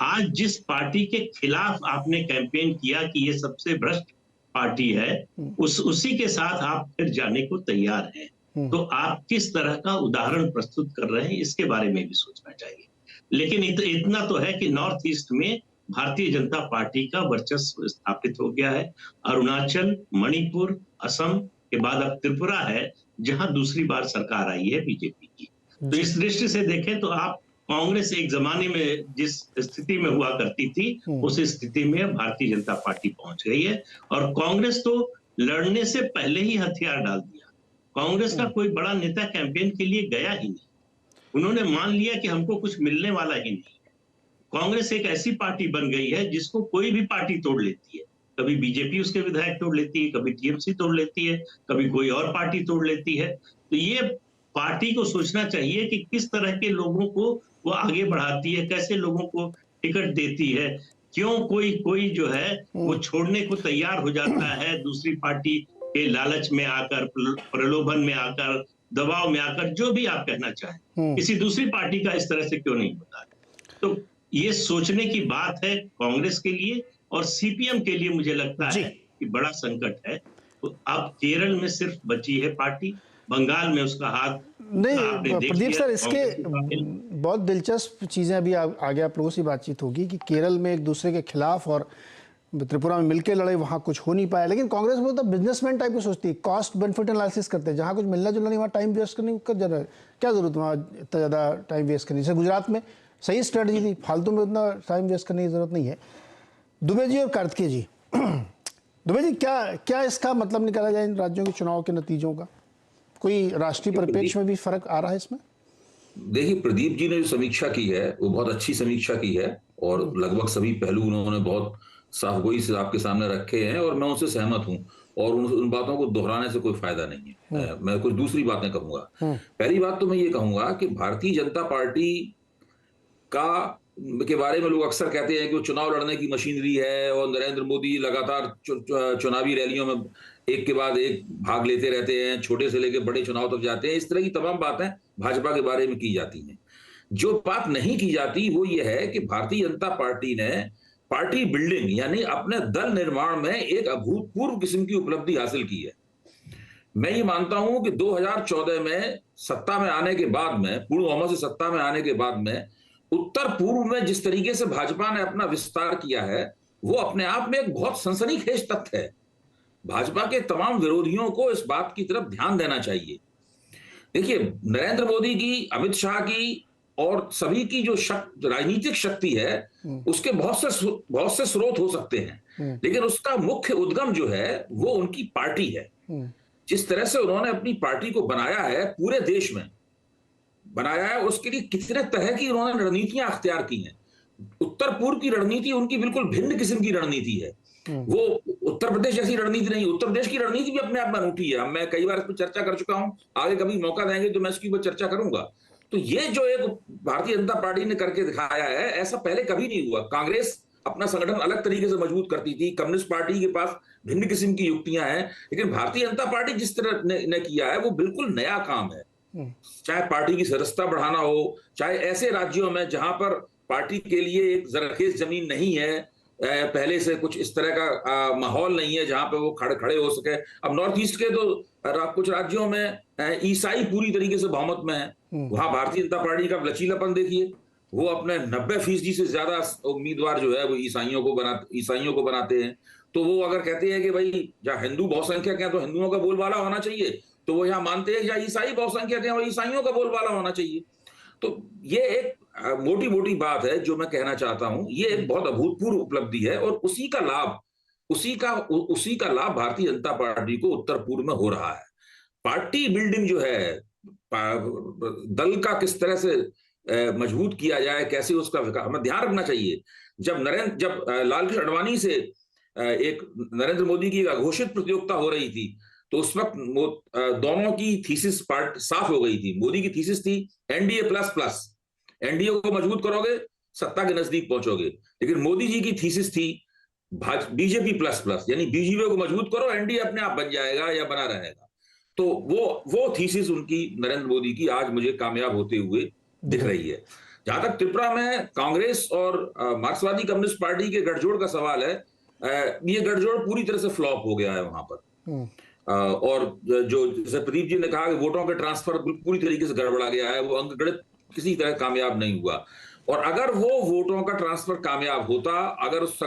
आज जिस पार्टी के खिलाफ आपने कैंपेन किया कि ये सबसे भ्रष्ट पार्टी है, उसी के साथ आप फिर जाने को तैयार हैं, तो आप किस तरह का उदाहरण प्रस्तुत कर रहे हैं, इसके बारे में भी सोचना चाहिए। लेकिन इतना तो है कि नॉर्थ ईस्ट में भारतीय जनता पार्टी का वर्चस्व स्थापित हो गया है। अरुणाचल, मणिपुर, असम के बाद अब त्रिपुरा है, जहां दूसरी बार सरकार आई है बीजेपी की। तो इस दृष्टि से देखें तो आप कांग्रेस एक जमाने में जिस स्थिति में हुआ करती थी, उस स्थिति में भारतीय जनता पार्टी पहुंच गई है। और कांग्रेस तो लड़ने से पहले ही हथियार डाल दिया। कांग्रेस का कोई बड़ा नेता कैंपेन के लिए गया ही नहीं, उन्होंने मान लिया कि हमको कुछ मिलने वाला ही नहीं है। कांग्रेस एक ऐसी पार्टी बन गई है जिसको कोई भी पार्टी तोड़ लेती है। कभी बीजेपी उसके विधायक तोड़ लेती है, कभी टीएमसी तोड़ लेती है, कभी कोई और पार्टी तोड़ लेती है। तो ये पार्टी को सोचना चाहिए कि किस तरह के लोगों को वो आगे बढ़ाती है, कैसे लोगों को टिकट देती है। क्यों कोई जो है वो छोड़ने को तैयार हो जाता है दूसरी पार्टी के लालच में आकर, प्रलोभन में आकर, दबाव में आकर, जो भी आप कहना चाहें, किसी दूसरी पार्टी का इस तरह से क्यों नहीं होता है। तो ये सोचने की बात है कांग्रेस के लिए और सीपीएम के लिए। मुझे लगता है कि बड़ा संकट है। तो अब केरल में सिर्फ बची है पार्टी, बंगाल में उसका हाथ नहीं। प्रदीप सर, इसके बहुत दिलचस्प चीजें अभी आगे आप लोगों से बातचीत होगी कि केरल में एक दूसरे के खिलाफ और त्रिपुरा में मिलकर लड़े, वहां कुछ हो नहीं पाया। लेकिन कांग्रेस बहुत बिजनेसमैन टाइप की सोचती है, कॉस्ट बेनिफिट एनालिसिस करते हैं, जहां कुछ मिलना जुलना नहीं वहां टाइम वेस्ट करने की क्या जरूरत, वहां इतना ज्यादा टाइम वेस्ट करने। जैसे गुजरात में सही स्ट्रेटजी थी, फालतू में उतना टाइम वेस्ट करने की जरूरत नहीं है। दुबे जी और कार्तिकेय जी, दुबे जी क्या इसका मतलब निकाला जाए इन राज्यों के चुनाव के नतीजों का? कोई राष्ट्रीय परिप्रेक्ष्य में भी फर्क आ रहा है इसमें? देखिए, प्रदीप जी ने जो समीक्षा की है वो बहुत अच्छी समीक्षा की है और लगभग सभी पहलू उन्होंने बहुत साफगोई से आपके सामने रखे हैं और मैं उनसे सहमत हूं और उन बातों को दोहराने से कोई फायदा नहीं है। मैं कुछ दूसरी बातें कहूंगा। पहली बात तो मैं ये कहूंगा कि भारतीय जनता पार्टी का के बारे में लोग अक्सर कहते हैं कि वो चुनाव लड़ने की मशीनरी है और नरेंद्र मोदी लगातार चुनावी रैलियों में एक के बाद एक भाग लेते रहते हैं, छोटे से लेकर बड़े चुनाव तक जाते हैं। इस तरह की तमाम बातें भाजपा के बारे में की जाती हैं। जो बात नहीं की जाती वो ये है कि भारतीय जनता पार्टी ने पार्टी बिल्डिंग यानी अपने दल निर्माण में एक अभूतपूर्व किस्म की उपलब्धि हासिल की है। मैं ये मानता हूं कि 2014 में सत्ता में आने के बाद में, पूर्ण बहुमत से सत्ता में आने के बाद में, उत्तर पूर्व में जिस तरीके से भाजपा ने अपना विस्तार किया है वो अपने आप में एक बहुत सनसनीखेज तथ्य है। भाजपा के तमाम विरोधियों को इस बात की तरफ ध्यान देना चाहिए। देखिए, नरेंद्र मोदी की, अमित शाह की और सभी की जो राजनीतिक शक्ति है उसके बहुत से स्रोत हो सकते हैं, लेकिन उसका मुख्य उद्गम जो है वो उनकी पार्टी है। जिस तरह से उन्होंने अपनी पार्टी को बनाया है, पूरे देश में बनाया है, उसके लिए कितने तरह की उन्होंने रणनीतियां अख्तियार की हैं। उत्तर पूर्व की रणनीति उनकी बिल्कुल भिन्न किस्म की रणनीति है। वो उत्तर प्रदेश जैसी रणनीति नहीं। उत्तर प्रदेश की रणनीति भी अपने आप में अनूठी है। मैं कई बार इस पर चर्चा कर चुका हूं, आगे कभी मौका देंगे तो मैं इसकी ऊपर चर्चा करूंगा। तो ये जो एक भारतीय जनता पार्टी ने करके दिखाया है, ऐसा पहले कभी नहीं हुआ। कांग्रेस अपना संगठन अलग तरीके से मजबूत करती थी, कम्युनिस्ट पार्टी के पास भिन्न किस्म की युक्तियां हैं, लेकिन भारतीय जनता पार्टी जिस तरह ने किया है वो बिल्कुल नया काम है। चाहे पार्टी की सदस्यता बढ़ाना हो, चाहे ऐसे राज्यों में जहां पर पार्टी के लिए एक जरखेज जमीन नहीं है, पहले से कुछ इस तरह का माहौल नहीं है जहां पे वो खड़े हो सके। अब नॉर्थ ईस्ट के तो कुछ राज्यों में ईसाई पूरी तरीके से बहुमत में है। वहां भारतीय जनता पार्टी का लचीलापन देखिए, वो अपने 90% से ज्यादा उम्मीदवार जो है वो ईसाइयों को बनाते हैं। तो वो अगर कहते हैं कि भाई जहाँ हिंदू बहुसंख्यक हैं तो हिंदुओं का बोलबाला होना चाहिए, तो वो यहाँ मानते हैं जहाँ ईसाई बहुसंख्यक हैं और ईसाइयों का बोलबाला होना चाहिए। तो ये एक मोटी मोटी बात है जो मैं कहना चाहता हूं। ये एक बहुत अभूतपूर्व उपलब्धि है और उसी का लाभ भारतीय जनता पार्टी को उत्तर पूर्व में हो रहा है। पार्टी बिल्डिंग जो है, दल का किस तरह से मजबूत किया जाए, कैसे उसका विकास, हमें ध्यान रखना चाहिए। जब लालकृष्ण आडवाणी से एक नरेंद्र मोदी की अघोषित प्रतियोगिता हो रही थी, तो उस वक्त दोनों की थीसिस पार्ट साफ हो गई थी। मोदी की थीसिस थी एनडीए प्लस प्लस, एनडीए को मजबूत करोगे सत्ता के नजदीक पहुंचोगे, लेकिन मोदी जी की थीसिस थी बीजेपी प्लस प्लस, यानी बीजेपी को मजबूत करो, एनडीए अपने आप बन जाएगा या बना रहेगा। तो वो थीसिस उनकी, नरेंद्र मोदी की, आज मुझे कामयाब होते हुए दिख रही है। जहां तक त्रिपुरा में कांग्रेस और मार्क्सवादी कम्युनिस्ट पार्टी के गठजोड़ का सवाल है, ये गठजोड़ पूरी तरह से फ्लॉप हो गया है वहां पर। और जो जैसे प्रदीप जी ने कहा कि वोटों के ट्रांसफर पूरी तरीके से गड़बड़ा गया है, वो अंकगणित किसी तरह कामयाब नहीं हुआ। और अगर वो वोटों का ट्रांसफर कामयाब होता, अगर उस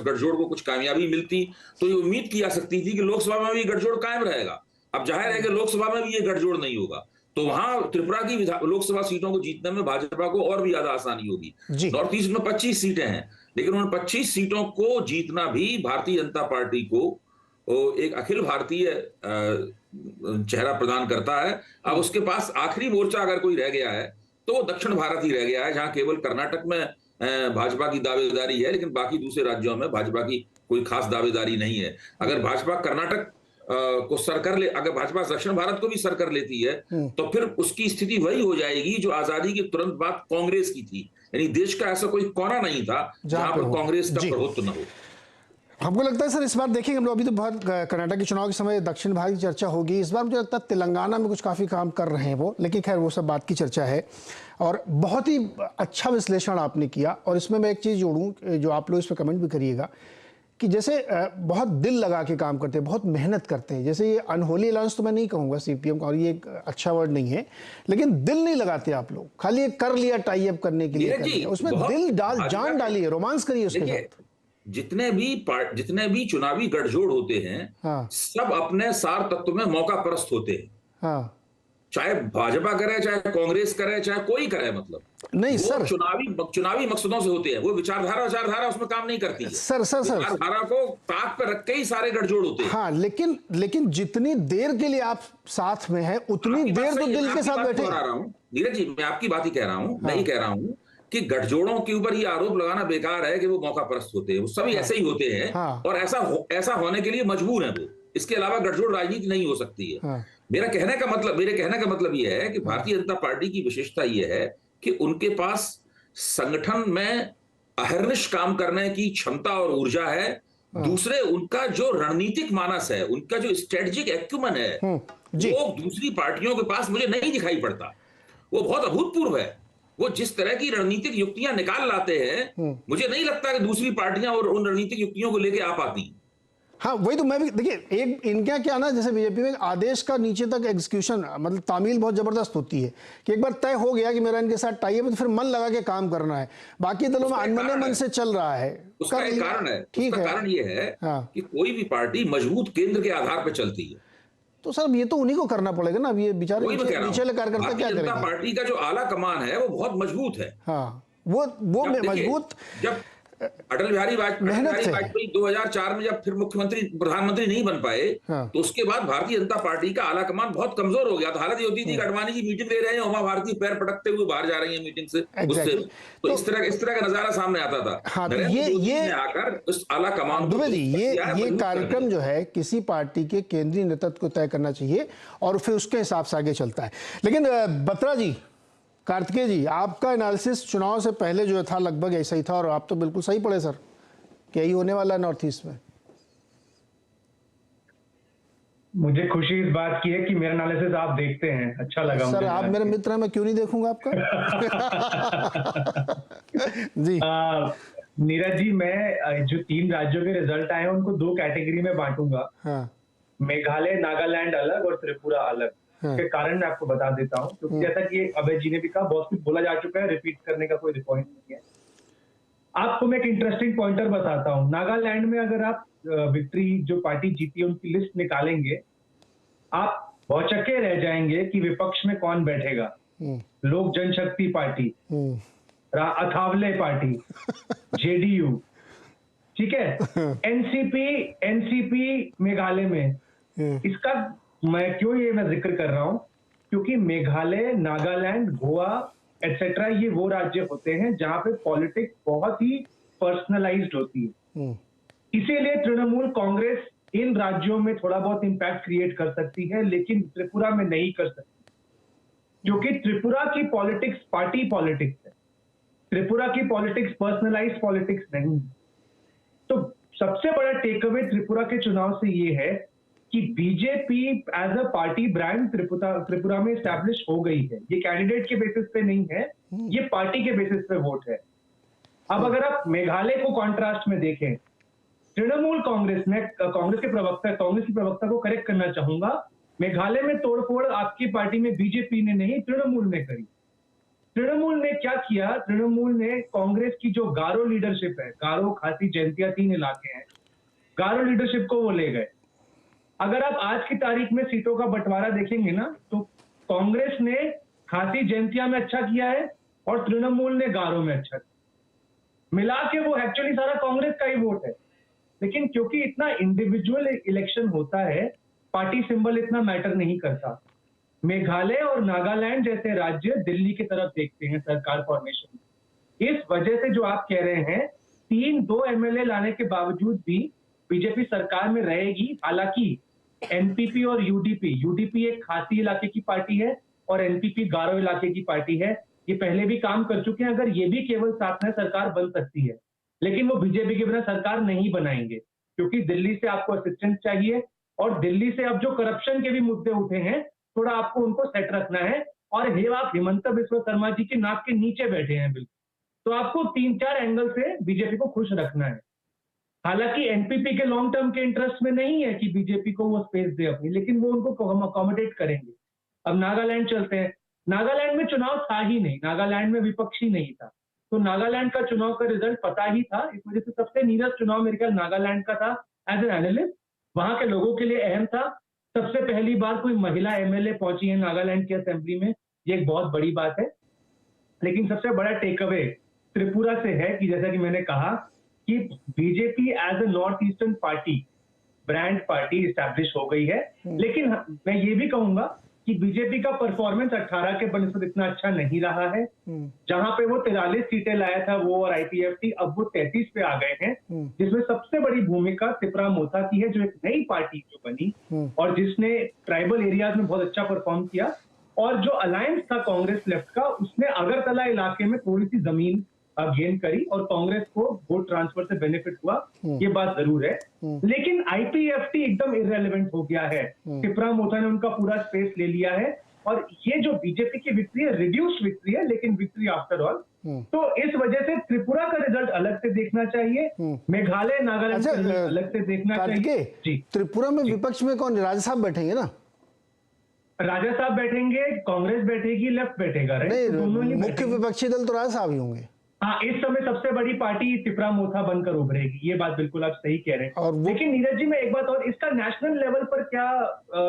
गठजोड़ को कुछ कामयाबी मिलती, तो ये उम्मीद की जा सकती थी कि लोकसभा में भी गठजोड़ कायम रहेगा। अब जाहिर है कि लोकसभा में भी ये गठजोड़ नहीं होगा, तो वहां त्रिपुरा की लोकसभा सीटों को जीतने में भाजपा को और भी ज्यादा आसानी होगी। नॉर्थ ईस्ट में 25 सीटें हैं, लेकिन उन 25 सीटों को जीतना भी भारतीय जनता पार्टी को एक अखिल भारतीय चेहरा प्रदान करता है। अब उसके पास आखिरी मोर्चा अगर कोई रह गया है तो वो दक्षिण भारत ही रह गया है, जहां केवल कर्नाटक में भाजपा की दावेदारी है, लेकिन बाकी दूसरे राज्यों में भाजपा की कोई खास दावेदारी नहीं है। अगर भाजपा कर्नाटक को सर कर ले, अगर भाजपा दक्षिण भारत को भी सर कर लेती है, तो फिर उसकी स्थिति वही हो जाएगी जो आजादी के तुरंत बाद कांग्रेस की थी। यानी देश का ऐसा कोई कोना नहीं था जहां पर कांग्रेस का प्रभुत्व न हो। हमको लगता है सर इस बार देखेंगे हम लोग, अभी तो बहुत कर्नाटक के चुनाव के समय दक्षिण भारत की चर्चा होगी, इस बार मुझे लगता है तेलंगाना में कुछ काफ़ी काम कर रहे हैं वो, लेकिन खैर वो सब बात की चर्चा है। और बहुत ही अच्छा विश्लेषण आपने किया, और इसमें मैं एक चीज़ जोड़ूँ जो आप लोग इस पर कमेंट भी करिएगा, कि जैसे बहुत दिल लगा के काम करते हैं, बहुत मेहनत करते हैं। जैसे ये अनहोली अलायंस तो मैं नहीं कहूँगा सीपीएम का, और ये एक अच्छा वर्ड नहीं है, लेकिन दिल नहीं लगाते आप लोग, खाली एक कर लिया टाई अप करने के लिए, उसमें दिल जान डालिए, रोमांस करिए उसके साथ। जितने भी चुनावी गठजोड़ होते हैं, सब अपने सार तत्व में मौका परस्त होते हैं। चाहे भाजपा करे, चाहे कांग्रेस करे, चाहे कोई करे, मतलब नहीं सर, चुनावी मकसदों से होते हैं। वो विचारधारा उसमें काम नहीं करती है। सर विचारधारा को ताक पे रख के ही सारे गठजोड़ होते हैं। हाँ, लेकिन जितनी देर के लिए आप साथ में हैं, उतनी देर तो दिल के साथ बैठे। नीरज जी, मैं आपकी बात ही कह रहा हूँ। मैं ही कह रहा हूँ कि गठजोड़ों के ऊपर ये आरोप लगाना बेकार है कि वो मौका परस्त होते हैं। वो सभी ऐसे ही होते हैं, और ऐसा होने के लिए मजबूर है वो। इसके अलावा गठजोड़ राजनीति नहीं हो सकती है। मेरे कहने का मतलब ये है कि भारतीय जनता पार्टी की विशेषता ये है कि उनके पास संगठन में अहर्निश काम करने की क्षमता और ऊर्जा है, दूसरे उनका जो रणनीतिक मानस है, उनका जो स्ट्रेटेजिक एक्यूमन है, वो दूसरी पार्टियों के पास मुझे नहीं दिखाई पड़ता। वो बहुत अभूतपूर्व है। वो जिस तरह की रणनीतिक युक्तियां निकाल लाते हैं, मुझे नहीं लगता कि दूसरी पार्टियां और उन रणनीतिक युक्तियों को लेके आ पाती। हाँ, वही तो मैं भी, देखिए एक इनका क्या ना, जैसे बीजेपी में आदेश का नीचे तक एग्जीक्यूशन, मतलब तामील बहुत जबरदस्त होती है कि एक बार तय हो गया कि मेरा इनके साथ टाई है तो फिर मन लगा के काम करना है। बाकी दलों में अनमने मन से चल रहा है। उसका एक कारण है, ठीक है, कारण ये है कि कोई भी पार्टी मजबूत केंद्र के आधार पर चलती है। तो सर ये तो उन्हीं को करना पड़ेगा ना। अब ये बेचारे नीचे कार्यकर्ता क्या करेंगे? पार्टी का जो आला कमान है वो बहुत मजबूत है। हाँ, वो मजबूत। जब अटल बिहारी वाजपेयी 2004 में जब फिर मुख्यमंत्री प्रधानमंत्री नहीं बन पाए, तो उसके बाद भारतीय जनता पार्टी का आला कमान बहुत कमजोर हो गया। तो हालत ये होती थी कि अडवाणी जी मीटिंग दे रहे हैं, उमा भारती पैर पटकते हुए बाहर जा रही है मीटिंग से, उससे तो इस तरह का नजारा सामने आता था। हाँ, तो ये आकर उस आला कमान दुबे जी, ये कार्यक्रम जो है किसी पार्टी के केंद्रीय नेतृत्व को तय करना चाहिए और फिर उसके हिसाब से आगे चलता है। लेकिन बत्रा जी, कार्तिकेय जी, आपका एनालिसिस चुनाव से पहले जो था लगभग ऐसा ही था और आप तो बिल्कुल सही पड़े सर कि यही होने वाला है नॉर्थ ईस्ट में। मुझे खुशी इस बात की है कि मेरा एनालिसिस आप देखते हैं, अच्छा लगा सर। आप मेरे मित्र हैं, मैं क्यों नहीं देखूंगा आपका? जी नीरज जी, मैं जो 3 राज्यों के रिजल्ट आए हैं उनको 2 कैटेगरी में बांटूंगा। हाँ। मेघालय नागालैंड अलग और त्रिपुरा अलग। के कारण मैं आपको बता देता हूँ, क्योंकि जैसा कि अभय जी ने भी कहा, बहुत कुछ बोला जा चुका है, रिपीट करने का कोई पॉइंट नहीं है। आपको मैं एक इंटरेस्टिंग पॉइंटर बताता हूँ। नागालैंड में अगर आप विक्ट्री जो पार्टी जीती है उनकी लिस्ट निकालेंगे, आप भौचक्के रह जाएंगे कि विपक्ष में कौन बैठेगा। लोक जनशक्ति पार्टी, अथावले पार्टी, जेडीयू, ठीक है, एनसीपी मेघालय में। इसका मैं क्यों ये मैं जिक्र कर रहा हूं, क्योंकि मेघालय, नागालैंड, गोवा एटसेट्रा ये वो राज्य होते हैं जहां पे पॉलिटिक्स बहुत ही पर्सनलाइज्ड होती है। इसीलिए तृणमूल कांग्रेस इन राज्यों में थोड़ा बहुत इंपैक्ट क्रिएट कर सकती है, लेकिन त्रिपुरा में नहीं कर सकती, क्योंकि त्रिपुरा की पॉलिटिक्स पार्टी पॉलिटिक्स है। त्रिपुरा की पॉलिटिक्स पर्सनलाइज्ड पॉलिटिक्स नहीं। तो सबसे बड़ा टेक अवे त्रिपुरा के चुनाव से ये है कि BJP as a party brand Tripura में एस्टैब्लिश हो गई है। ये कैंडिडेट के बेसिस पे नहीं है, ये पार्टी के बेसिस पे वोट है। अब अगर आप मेघालय को कॉन्ट्रास्ट में देखें, तृणमूल कांग्रेस में कांग्रेस की प्रवक्ता को करेक्ट करना चाहूंगा, मेघालय में तोड़फोड़ आपकी पार्टी में बीजेपी ने नहीं, तृणमूल ने करी। तृणमूल ने क्या किया? तृणमूल ने कांग्रेस की जो गारो लीडरशिप है, गारो, खासी, जैंतिया 3 इलाके हैं, गारो लीडरशिप को वो ले गए। अगर आप आज की तारीख में सीटों का बंटवारा देखेंगे ना, तो कांग्रेस ने खासी जैंतिया में अच्छा किया है और तृणमूल ने गारो में अच्छा किया। मिला के वो एक्चुअली सारा कांग्रेस का ही वोट है। लेकिन क्योंकि इतना इंडिविजुअल इलेक्शन होता है, पार्टी सिंबल इतना मैटर नहीं करता। मेघालय और नागालैंड जैसे राज्य दिल्ली की तरफ देखते हैं सरकार फॉर्मेशन में। इस वजह से जो आप कह रहे हैं, 2 एमएलए लाने के बावजूद भी बीजेपी सरकार में रहेगी। हालांकि एनपीपी और यूडीपी एक खासी इलाके की पार्टी है और एनपीपी गारो इलाके की पार्टी है। ये पहले भी काम कर चुके हैं। अगर ये भी केवल साथ में सरकार बन सकती है, लेकिन वो बीजेपी के बिना सरकार नहीं बनाएंगे, क्योंकि दिल्ली से आपको असिस्टेंस चाहिए और दिल्ली से अब जो करप्शन के भी मुद्दे उठे हैं, थोड़ा आपको उनको सेट रखना है। और आप हिमंता बिस्वा शर्मा जी के नाक के नीचे बैठे हैं बिल्कुल, तो आपको 3-4 एंगल से बीजेपी को खुश रखना है। हालांकि एनपीपी के लॉन्ग टर्म के इंटरेस्ट में नहीं है कि बीजेपी को वो स्पेस दे अपनी, लेकिन वो उनको अकोमोडेट करेंगे। अब नागालैंड चलते हैं। नागालैंड में चुनाव था ही नहीं, नागालैंड में विपक्ष ही नहीं था, तो नागालैंड का चुनाव का रिजल्ट पता ही था। इस वजह से सबसे नीरस चुनाव मेरे ख्याल नागालैंड का था एज एन एनालिस्ट। वहां के लोगों के लिए अहम था। सबसे पहली बार कोई महिला एमएलए पहुंची है नागालैंड की असेंबली में, ये एक बहुत बड़ी बात है। लेकिन सबसे बड़ा टेक अवे त्रिपुरा से है कि जैसा कि मैंने कहा कि BJP as a north eastern party, brand party establish हो गई है। लेकिन मैं ये भी कहूंगा कि बीजेपी का परफॉर्मेंस 18 के बनस्पत इतना अच्छा नहीं रहा है। जहां पे वो 43 सीटें लाया था वो और आईपीएफटी, अब वो 33 पे आ गए हैं, जिसमें सबसे बड़ी भूमिका त्रिपुरा मोथा की है, जो एक नई पार्टी जो बनी और जिसने ट्राइबल एरियाज में बहुत अच्छा परफॉर्म किया। और जो अलायंस था कांग्रेस लेफ्ट का, उसने अगरतला इलाके में थोड़ी सी जमीन गेन करी और कांग्रेस को वोट ट्रांसफर से बेनिफिट हुआ, ये बात जरूर है। लेकिन आईपीएफटी एकदम इररेलेवेंट हो गया है। त्रिपुरा मोथा ने उनका पूरा स्पेस ले लिया है और ये जो बीजेपी की विक्ट्री है, रिड्यूस्ड विक्ट्री है, लेकिन विक्ट्री आफ्टर ऑल। तो इस वजह से त्रिपुरा का रिजल्ट अलग से देखना चाहिए, मेघालय नागालैंड का रिजल्ट अलग से देखना चाहिए। जी, त्रिपुरा में विपक्ष में कौन? राजा साहब बैठेंगे ना? राजा साहब बैठेंगे, कांग्रेस बैठेगी, लेफ्ट बैठेगा, नहीं, दोनों ही मुख्य विपक्षी दल तो राजा साहब ही होंगे। हाँ, इस समय सबसे बड़ी पार्टी त्रिपुरा मोथा बनकर उभरेगी, ये बात बिल्कुल आप सही कह रहे हैं। लेकिन नीरज जी, मैं एक बात और, इसका नेशनल लेवल पर क्या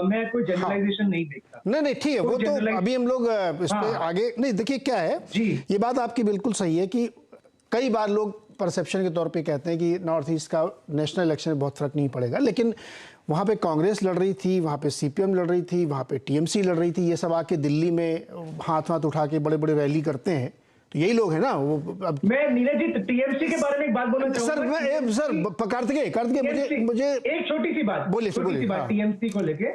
मैं कोई जनरलाइजेशन नहीं देखता। नहीं ठीक है, वो तो अभी हम लोग इस पे आगे नहीं। देखिए क्या है जी, ये बात आपकी बिल्कुल सही है कि कई बार लोग परसेप्शन के तौर पे कहते हैं कि नॉर्थ ईस्ट का नेशनल इलेक्शन में बहुत फर्क नहीं पड़ेगा, लेकिन वहाँ पे कांग्रेस लड़ रही थी, वहाँ पे सीपीएम लड़ रही थी, वहाँ पे टीएमसी लड़ रही थी, ये सब आके दिल्ली में हाथ उठा के बड़े बड़े रैली करते हैं, तो यही लोग हैं ना वो। अब मैं नीरज जी टीएमसी के बारे में एक बात बोलना चाहूंगा सर, कार्तिकेय मुझे एक छोटी सी बात, बोलिए बात टीएमसी को लेके।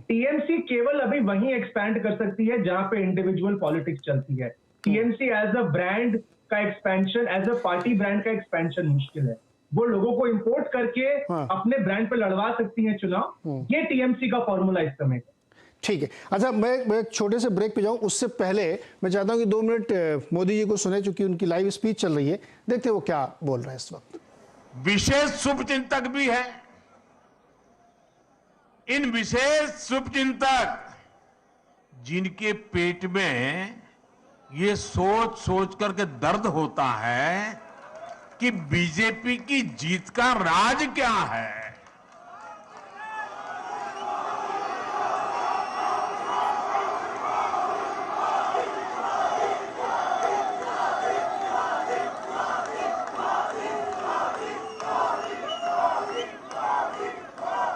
टीएमसी केवल अभी वहीं एक्सपैंड कर सकती है जहां पे इंडिविजुअल पॉलिटिक्स चलती है। टीएमसी एज अ ब्रांड का expansion, as a party brand का एक्सपेंशन मुश्किल है। वो लोगों को इंपोर्ट करके अपने ब्रांड पे लड़वा सकती है चुनाव, ये टीएमसी का फॉर्मूला इस समय। ठीक है, अच्छा मैं एक छोटे से ब्रेक पे जाऊं, उससे पहले मैं चाहता हूं कि 2 मिनट मोदी जी को सुने, चूंकि उनकी लाइव स्पीच चल रही है। देखते हैं वो क्या बोल रहे हैं इस वक्त। विशेष शुभचिंतक भी है। इन विशेष शुभचिंतक जिनके पेट में ये सोच करके दर्द होता है कि बीजेपी की जीत का राज क्या है।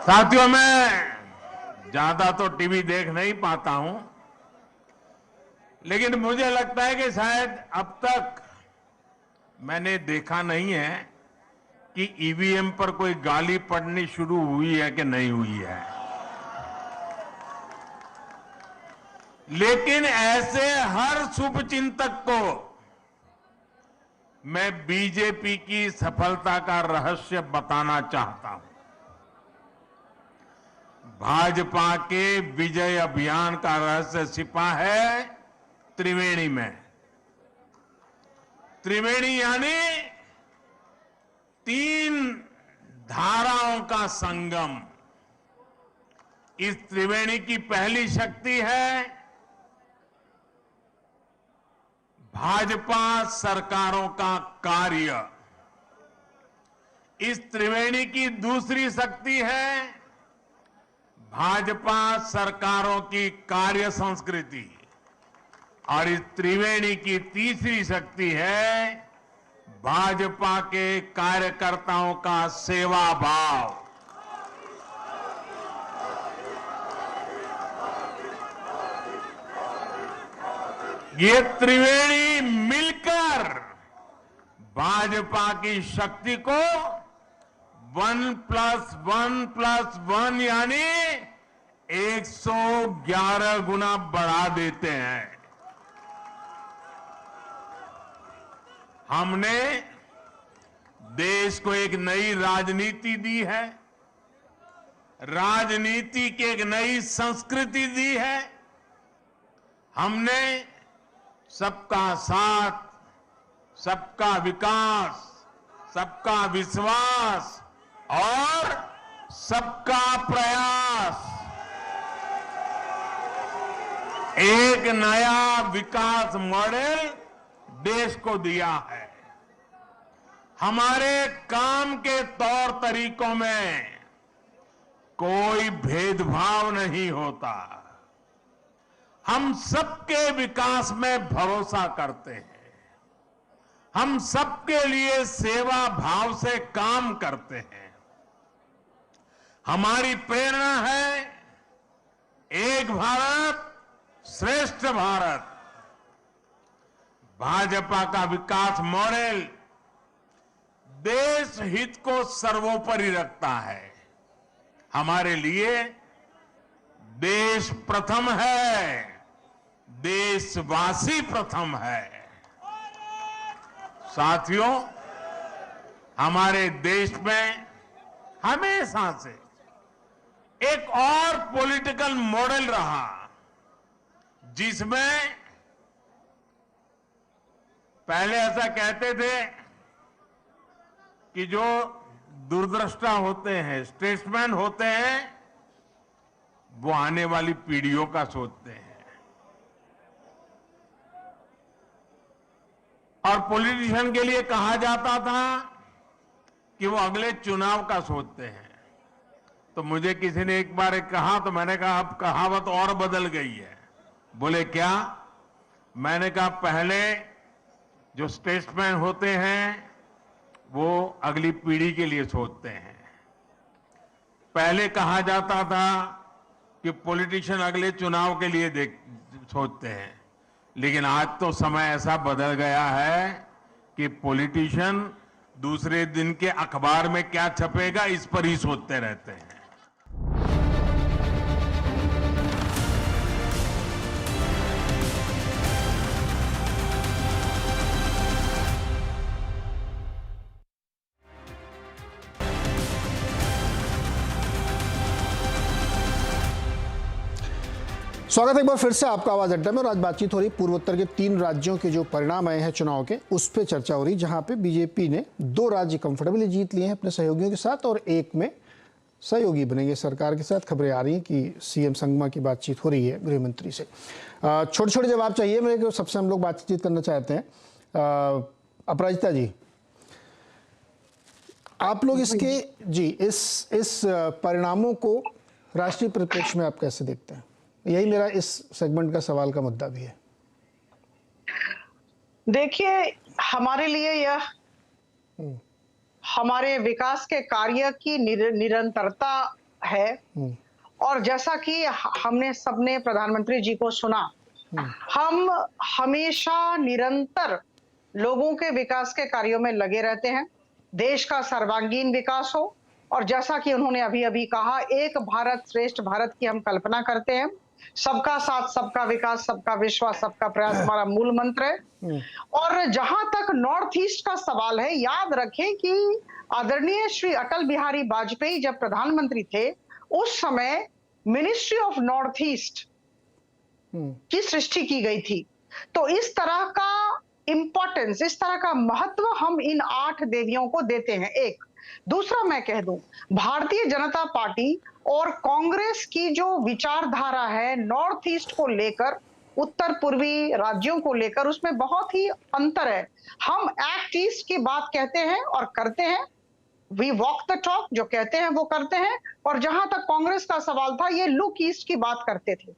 साथियों, मैं ज्यादा तो टीवी देख नहीं पाता हूं, लेकिन मुझे लगता है कि शायद अब तक मैंने देखा नहीं है कि ईवीएम पर कोई गाली पड़नी शुरू हुई है कि नहीं हुई है। लेकिन ऐसे हर शुभचिंतक को मैं बीजेपी की सफलता का रहस्य बताना चाहता हूं। भाजपा के विजय अभियान का रहस्य छिपा है त्रिवेणी में। त्रिवेणी यानी 3 धाराओं का संगम। इस त्रिवेणी की पहली शक्ति है भाजपा सरकारों का कार्य। इस त्रिवेणी की दूसरी शक्ति है भाजपा सरकारों की कार्य संस्कृति, और इस त्रिवेणी की तीसरी शक्ति है भाजपा के कार्यकर्ताओं का सेवा भाव। ये त्रिवेणी मिलकर भाजपा की शक्ति को 1+1+1 यानी 111 गुना बढ़ा देते हैं। हमने देश को एक नई राजनीति दी है, राजनीति की एक नई संस्कृति दी है। हमने सबका साथ, सबका विकास, सबका विश्वास और सबका प्रयास, एक नया विकास मॉडल देश को दिया है। हमारे काम के तौर तरीकों में कोई भेदभाव नहीं होता। हम सबके विकास में भरोसा करते हैं। हम सबके लिए सेवा भाव से काम करते हैं। हमारी प्रेरणा है एक भारत श्रेष्ठ भारत। भाजपा का विकास मॉडल देश हित को सर्वोपरि रखता है। हमारे लिए देश प्रथम है, देशवासी प्रथम है। साथियों, हमारे देश में हमेशा से एक और पॉलिटिकल मॉडल रहा जिसमें पहले ऐसा कहते थे कि जो दूरदृष्टा होते हैं, स्टेट्समैन होते हैं, वो आने वाली पीढ़ियों का सोचते हैं और पॉलिटिशियन के लिए कहा जाता था कि वो अगले चुनाव का सोचते हैं। तो मुझे किसी ने एक बार कहा तो मैंने कहा अब कहावत और बदल गई है। बोले क्या? मैंने कहा पहले जो स्टेट्समैन होते हैं वो अगली पीढ़ी के लिए सोचते हैं। पहले कहा जाता था कि पॉलिटिशियन अगले चुनाव के लिए सोचते हैं, लेकिन आज तो समय ऐसा बदल गया है कि पॉलिटिशियन दूसरे दिन के अखबार में क्या छपेगा इस पर ही सोचते रहते हैं। स्वागत है एक बार फिर से आपका आवाज अड्डा में। और आज बातचीत हो रही पूर्वोत्तर के 3 राज्यों के जो परिणाम आए हैं चुनाव के, उस पर चर्चा हो रही, जहां पे बीजेपी ने 2 राज्य कंफर्टेबली जीत लिए हैं अपने सहयोगियों के साथ और एक में सहयोगी बनेंगे सरकार के साथ। खबरें आ रही हैं कि सीएम संगमा की बातचीत हो रही है गृह मंत्री से। छोटे छोटे जवाब चाहिए मेरे को, सबसे हम लोग बातचीत करना चाहते हैं। अपराजिता जी, आप लोग इसके इस परिणामों को राष्ट्रीय परिप्रेक्ष्य में आप कैसे देखते हैं? यही मेरा इस सेगमेंट का सवाल का मुद्दा भी है। देखिए, हमारे लिए यह हमारे विकास के कार्य की निरंतरता है और जैसा कि हमने सबने प्रधानमंत्री जी को सुना, हम हमेशा निरंतर लोगों के विकास के कार्यों में लगे रहते हैं। देश का सर्वांगीण विकास हो और जैसा कि उन्होंने अभी अभी कहा, एक भारत श्रेष्ठ भारत की हम कल्पना करते हैं। सबका साथ, सबका विकास, सबका विश्वास, सबका प्रयास हमारा मूल मंत्र है। और जहां तक नॉर्थ ईस्ट का सवाल है, याद रखें कि आदरणीय श्री अटल बिहारी वाजपेयी जब प्रधानमंत्री थे, उस समय मिनिस्ट्री ऑफ नॉर्थ ईस्ट की सृष्टि की गई थी। तो इस तरह का इंपॉर्टेंस, इस तरह का महत्व हम इन 8 देवियों को देते हैं। एक दूसरा मैं कह दूं, भारतीय जनता पार्टी और कांग्रेस की जो विचारधारा है नॉर्थ ईस्ट को लेकर, उत्तर पूर्वी राज्यों को लेकर, उसमें बहुत ही अंतर है। हम एक्ट ईस्ट की बात कहते हैं और करते हैं, वी वॉक द टॉक, जो कहते हैं वो करते हैं। और जहां तक कांग्रेस का सवाल था, ये लुक ईस्ट की बात करते थे।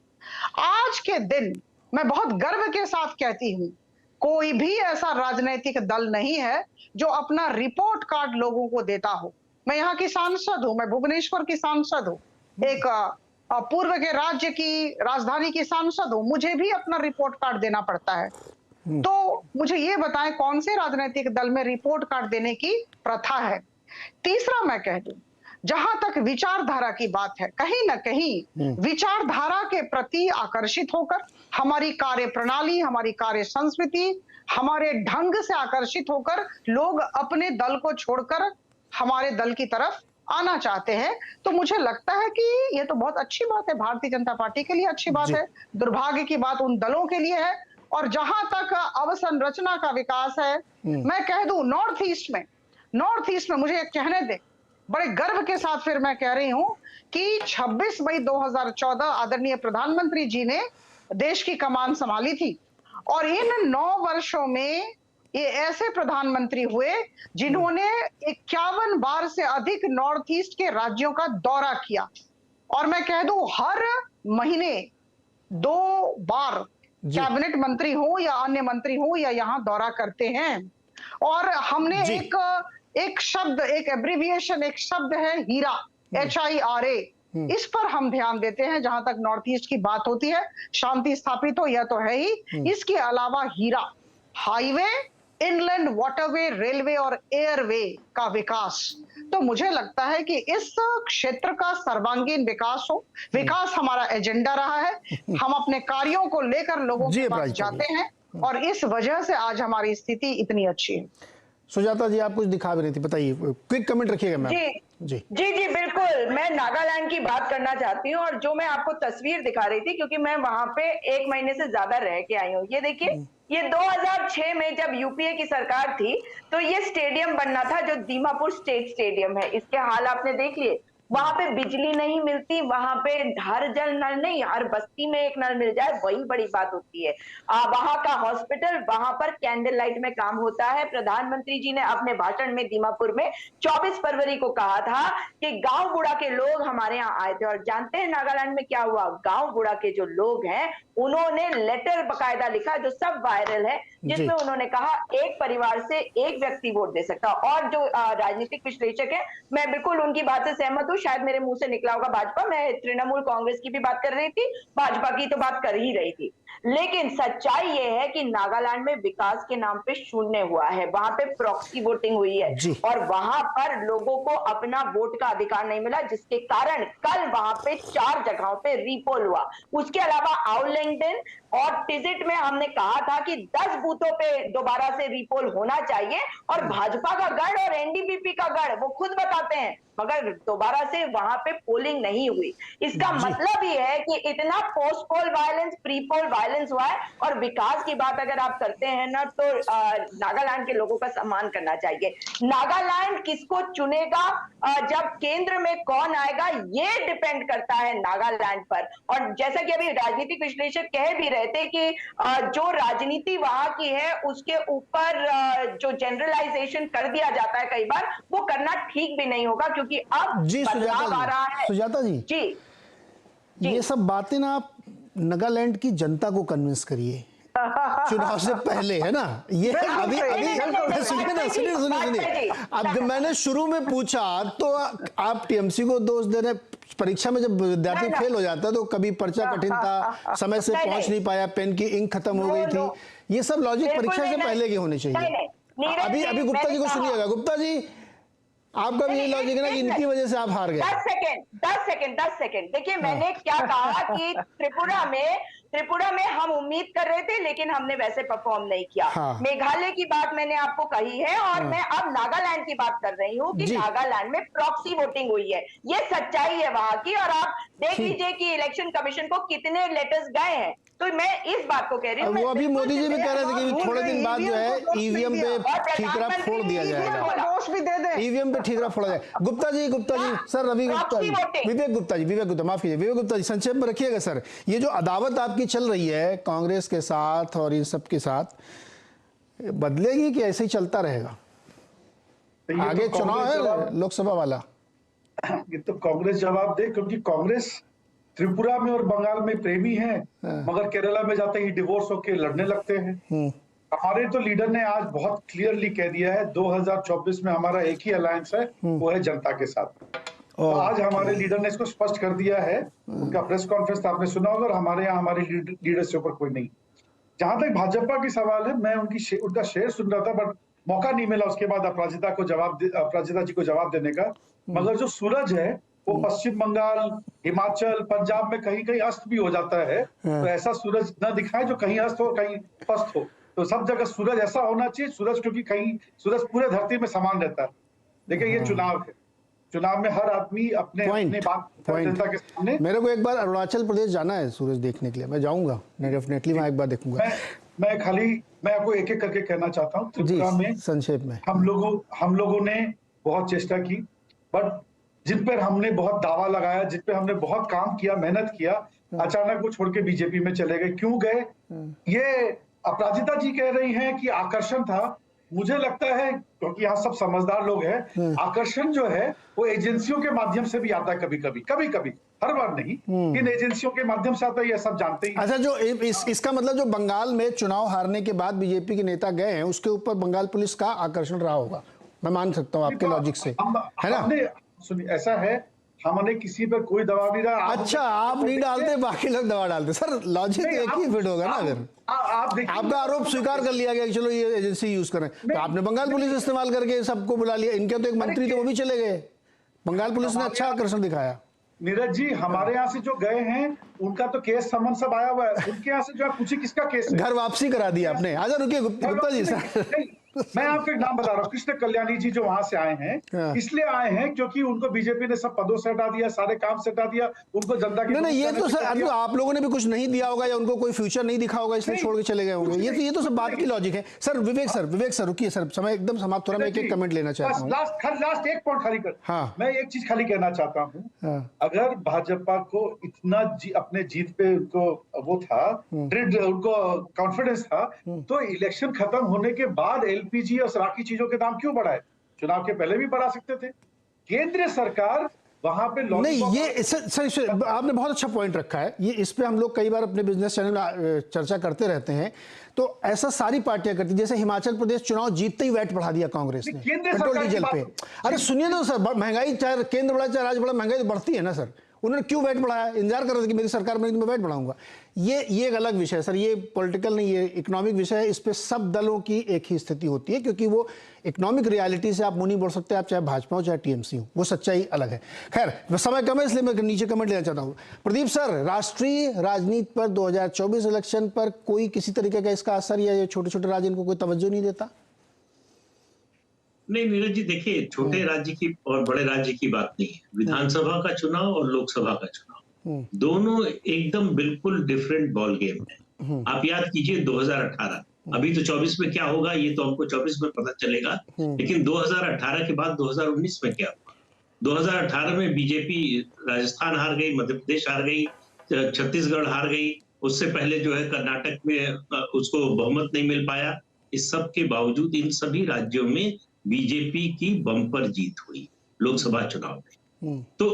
आज के दिन मैं बहुत गर्व के साथ कहती हूं, कोई भी ऐसा राजनीतिक दल नहीं है जो अपना रिपोर्ट कार्ड लोगों को देता हो। मैं यहाँ की सांसद हूं, मैं भुवनेश्वर की सांसद हूं, एक पूर्व के राज्य की राजधानी की सांसद हूं, मुझे भी अपना रिपोर्ट कार्ड देना पड़ता है। तो मुझे ये बताएं, कौन से राजनीतिक दल में रिपोर्ट कार्ड देने की प्रथा है? तीसरा मैं कह दूं, जहां तक विचारधारा की बात है, कहीं ना कहीं विचारधारा के प्रति आकर्षित होकर, हमारी कार्य प्रणाली, हमारी कार्य संस्कृति, हमारे ढंग से आकर्षित होकर लोग अपने दल को छोड़कर हमारे दल की तरफ आना चाहते हैं। तो मुझे लगता है कि ये तो बहुत अच्छी बात है, भारतीय जनता पार्टी के लिए अच्छी बात है। दुर्भाग्य की बात उन दलों के लिए है। और जहां तक अवसंरचना का विकास है, मैं कह दूं नॉर्थ ईस्ट में मुझे एक कहने दे, बड़े गर्व के साथ फिर मैं कह रही हूं कि 26 मई 2014 आदरणीय प्रधानमंत्री जी ने देश की कमान संभाली थी और इन 9 वर्षों में ये ऐसे प्रधानमंत्री हुए जिन्होंने 51 बार से अधिक नॉर्थ ईस्ट के राज्यों का दौरा किया। और मैं कह दूं, हर महीने 2 बार कैबिनेट मंत्री हो या अन्य मंत्री हो या यहाँ दौरा करते हैं। और हमने एक शब्द, एक एब्रिविएशन, एक शब्द है हीरा, HIRA, इस पर हम ध्यान देते हैं जहां तक नॉर्थ ईस्ट की बात होती है। शांति स्थापित हो, यह तो है ही, इसके अलावा हीरा, हाईवे, इनलैंड वाटरवे, रेलवे और एयरवे का विकास। तो मुझे लगता है कि इस क्षेत्र का सर्वांगीण विकास हो। विकास हमारा एजेंडा रहा है। हम अपने कार्यों को लेकर लोगों के पास जाते हैं और इस वजह से आज हमारी स्थिति इतनी अच्छी है। सुजाता जी, आप कुछ दिखा भी रही थी, बताइए, क्विक कमेंट रखिएगा मैम। जी बिल्कुल, मैं नागालैंड की बात करना चाहती हूँ और जो मैं आपको तस्वीर दिखा रही थी, क्योंकि मैं वहां पे 1 महीने से ज्यादा रह के आई हूँ। ये देखिए, ये 2006 में जब यूपीए की सरकार थी तो ये स्टेडियम बनना था जो दीमापुर स्टेट स्टेडियम है। इसके हाल आपने देख लिए। वहां पे बिजली नहीं मिलती, वहां पे हर जल नल नहीं, हर बस्ती में एक नल मिल जाए वही बड़ी बात होती है। वहां का हॉस्पिटल, वहां पर कैंडल लाइट में काम होता है। प्रधानमंत्री जी ने अपने भाषण में दीमापुर में 24 फरवरी को कहा था कि गांव बुढ़ा के लोग हमारे यहाँ आए थे। और जानते हैं नागालैंड में क्या हुआ? गांव बुढ़ा के जो लोग हैं उन्होंने लेटर बकायदा लिखा जो सब वायरल है, जिसमें उन्होंने कहा एक परिवार से एक व्यक्ति वोट दे सकता। और जो राजनीतिक विश्लेषक है, मैं बिल्कुल उनकी बात से सहमत हूं। शायद मेरे मुंह से निकला होगा भाजपा, मैं तृणमूल कांग्रेस की भी बात कर रही थी, भाजपा की तो बात कर ही रही थी। लेकिन सच्चाई ये है कि नागालैंड में विकास के नाम पे शून्य हुआ है। वहां पे प्रॉक्सी वोटिंग हुई है और वहां पर लोगों को अपना वोट का अधिकार नहीं मिला, जिसके कारण कल वहां पे 4 जगहों पे रीपोल हुआ। उसके अलावा आउटलैंडन और टिजिट में हमने कहा था कि 10 बूथों पे दोबारा से रीपोल होना चाहिए और भाजपा का गढ़ और एनडीपीपी का गढ़ वो खुद बताते हैं, मगर दोबारा से वहां पे पोलिंग नहीं हुई। इसका मतलब ये है कि इतना पोस्ट पोल वायलेंस, प्री पोल वायलेंस हुआ है। और विकास की बात अगर आप करते हैं ना, तो नागालैंड के लोगों का सम्मान करना चाहिए। नागालैंड किसको चुनेगा, जब केंद्र में कौन आएगा, ये डिपेंड करता है नागालैंड पर। और जैसा कि अभी राजनीतिक विश्लेषक कह भी रहे थे कि जो राजनीति वहां की है उसके ऊपर जो जनरलाइजेशन कर दिया जाता है कई बार, वो करना ठीक भी नहीं होगा, क्योंकि अब बदलाव आ रहा है। सुजाता जी, ये सब बातें ना आप नागालैंड की जनता को कन्विंस करिए चुनाव से पहले, है ना? ये अभी सुनिए। अब जब मैंने शुरू में पूछा तो आप टीएमसी को दोष दे रहे। परीक्षा में जब विद्यार्थी फेल हो जाता है तो कभी पर्चा कठिन था, समय से पहुंच नहीं पाया, पेन की इंक खत्म हो गई थी, ये सब लॉजिक परीक्षा से पहले के होने चाहिए। अभी गुप्ता जी को सुनिएगा। गुप्ता जी, आपका भी यही लॉजिक है ना कि इनकी वजह से आप हार गए? 10 सेकंड। देखिए, मैंने क्या कहा कि त्रिपुरा में हम उम्मीद कर रहे थे लेकिन हमने वैसे परफॉर्म नहीं किया। मेघालय की बात मैंने आपको कही है और मैं अब नागालैंड की बात कर रही हूँ कि नागालैंड में प्रॉक्सी वोटिंग हुई है। ये सच्चाई है वहां की। और आप देख लीजिए कि इलेक्शन कमीशन को कितने लेटर्स गए हैं। तो मैं इस बात को कह रही हूँ, वो अभी मोदी जी भी कह रहे थे कि थोड़े दिन बाद जो है ईवीएम पे ठीकरा फोड़ दिया जाएगा, ईवीएम पे ठीकरा फोड़ा जाएगा। गुप्ता जी सर, रवि गुप्ता जी, विवेक गुप्ता, माफ कीजिए, विवेक गुप्ता जी, संक्षेप में रखिएगा सर। ये जो अदावत आपकी चल रही है कांग्रेस के साथ और इन सब के साथ, बदलेगी कि ऐसे ही चलता रहेगा? आगे चुनाव है लोकसभा वाला। ये तो कांग्रेस जवाब दे, क्योंकि कांग्रेस त्रिपुरा में और बंगाल में प्रेमी है, मगर केरला में जाते ही डिवोर्स होके लड़ने लगते हैं। हमारे तो लीडर ने आज बहुत क्लियरली कह दिया है 2024 में हमारा एक ही अलायंस है, वो है जनता के साथ। तो आज हमारे लीडर ने इसको स्पष्ट कर दिया है। उनका प्रेस कॉन्फ्रेंस आपने सुना होगा, और हमारे यहाँ हमारे लीडर से ऊपर कोई नहीं। जहां तक भाजपा की सवाल है, मैं उनका शेयर सुन रहा था, बट मौका नहीं मिला उसके बाद अपराजिता जी को जवाब देने का। मगर जो सूरज है वो पश्चिम बंगाल, हिमाचल, पंजाब में कहीं कहीं अस्त भी हो जाता है। तो ऐसा सूरज न दिखाए जो कहीं अस्त हो कहीं पस्त हो। तो सब जगह सूरज ऐसा होना चाहिए, क्योंकि कहीं सूरज पूरे धरती में समान रहता है। देखिए, ये चुनाव है, चुनाव में हर आदमी अपने बात जनता के सामने। मेरे को एक बार अरुणाचल प्रदेश जाना है सूरज देखने के लिए, मैं जाऊंगा डेफिनेटली, मैं एक बार देखूंगा। मैं आपको एक एक करके कहना चाहता हूँ। त्रिपुरा में संक्षेप में हम लोगों ने बहुत चेष्टा की, बट जिन पर हमने बहुत दावा लगाया, जिन पर हमने बहुत काम किया, मेहनत किया, अचानक वो छोड़ के बीजेपी में चले गए। क्यों गए? ये अपराजिता जी कह रही हैं कि आकर्षण था। मुझे लगता है, क्योंकि यहाँ सब समझदार लोग हैं, आकर्षण जो है वो एजेंसियों के माध्यम से भी आता है, कभी-कभी, हर बार नहीं, इन एजेंसियों के माध्यम से आता है, ये सब जानते ही। अच्छा, जो इसका मतलब जो बंगाल में चुनाव हारने के बाद बीजेपी के नेता गए हैं, उसके ऊपर बंगाल पुलिस का आकर्षण रहा होगा, मैं मान सकता हूँ आपके लॉजिक से, है ना? सुनिए, ऐसा है हमने किसी पर कोई दबाव नहीं डाला। अच्छा, आप नहीं डालते, बाकी लोग दबाव डालते। सर लॉजिक एक ही फिट होगा ना। अगर आप देखिए, आपका आरोप स्वीकार कर लिया गया कि चलो ये एजेंसी यूज करें, तो आपने बंगाल पुलिस इस्तेमाल करके सबको बुला लिया। इनके तो एक मंत्री थे, वो भी चले गए। बंगाल पुलिस ने अच्छा आकर्षण दिखाया। नीरज जी, हमारे यहाँ से जो गए हैं उनका तो केस समन सब आया हुआ है। उनके यहाँ से जो आप पूछिए किसका केस है? घर वापसी करा दी आपने। आजा रुकिए गुप्ता जी। सर मैं आपको एक नाम बता रहा हूँ, कृष्ण कल्याणी जी जो वहां से आए हैं, इसलिए आए हैं क्योंकि उनको बीजेपी ने सब पदों से हटा दिया, सारे काम से हटा दिया, उनको जनता की नहीं, ये तो सर आप लोगों ने भी कुछ नहीं दिया होगा या उनको कोई फ्यूचर नहीं दिखा होगा, इसलिए छोड़ के चले गए होंगे। ये तो सब बात की लॉजिक है। सर विवेक सर रुकिए सर, समय एकदम समाप्त हो रहा है। मैं एक कमेंट लेना चाहता हूँ। लास्ट एक पॉइंट खाली कर। हाँ, मैं एक चीज खाली कहना चाहता हूँ। अगर भाजपा को इतना अपने जीत पे उनको वो था, उनको कॉन्फिडेंस था, तो इलेक्शन खत्म होने के बाद एलपीजी और बाकी चीजों के दाम क्यों बढ़ाए? चुनाव के पहले भी बढ़ा सकते थे। केंद्रीय सरकार वहां पे नहीं, ये सर आपने बहुत अच्छा पॉइंट रखा है। ये इस पे हम लोग कई बार अपने बिजनेस चैनल में चर्चा करते रहते हैं। तो ऐसा सारी पार्टियां करती, जैसे हिमाचल प्रदेश चुनाव जीतते ही वैट बढ़ा दिया कांग्रेस ने पेट्रोल डीजल पे। अरे सुनिए तो सर, महंगाई चाहे केंद्र बढ़ा चाहे राज्य बढ़ा, महंगाई तो बढ़ती है ना सर। उन्होंने क्यों वैट बढ़ाया? इंतजार कर रहे थे कि मेरी सरकार बनेगी तो मैं वैट बढ़ाऊंगा। ये एक अलग विषय है सर, ये पॉलिटिकल नहीं, ये इकोनॉमिक विषय है। इस पे सब दलों की एक ही स्थिति होती है, क्योंकि वो इकोनॉमिक रियलिटी से आप मुंह नहीं बोल सकते, आप चाहे भाजपा हो चाहे टीएमसी हो, वो सच्चाई अलग है। खैर समय कम है, इसलिए मैं नीचे कमेंट लेना चाहता हूँ। प्रदीप सर, राष्ट्रीय राजनीति पर 2024 इलेक्शन पर कोई किसी तरीके का इसका असर, या ये छोटे छोटे राज्य इनको कोई तवज्जो नहीं देता? नहीं नीरज जी, देखिए छोटे राज्य की और बड़े राज्य की बात नहीं है। विधानसभा का चुनाव और लोकसभा का चुनाव दोनों एकदम बिल्कुल डिफरेंट बॉल गेम है। आप याद कीजिए 2018, अभी तो 24 में क्या होगा ये तो हमको 24 में पता चलेगा, लेकिन 2018 के बाद 2019 में क्या हुआ? 2018 में बीजेपी राजस्थान हार गई, मध्य प्रदेश हार गई, छत्तीसगढ़ हार गई। उससे पहले जो है कर्नाटक में उसको बहुमत नहीं मिल पाया। इस सब के बावजूद इन सभी राज्यों में बीजेपी की बम्पर जीत हुई लोकसभा चुनाव में। तो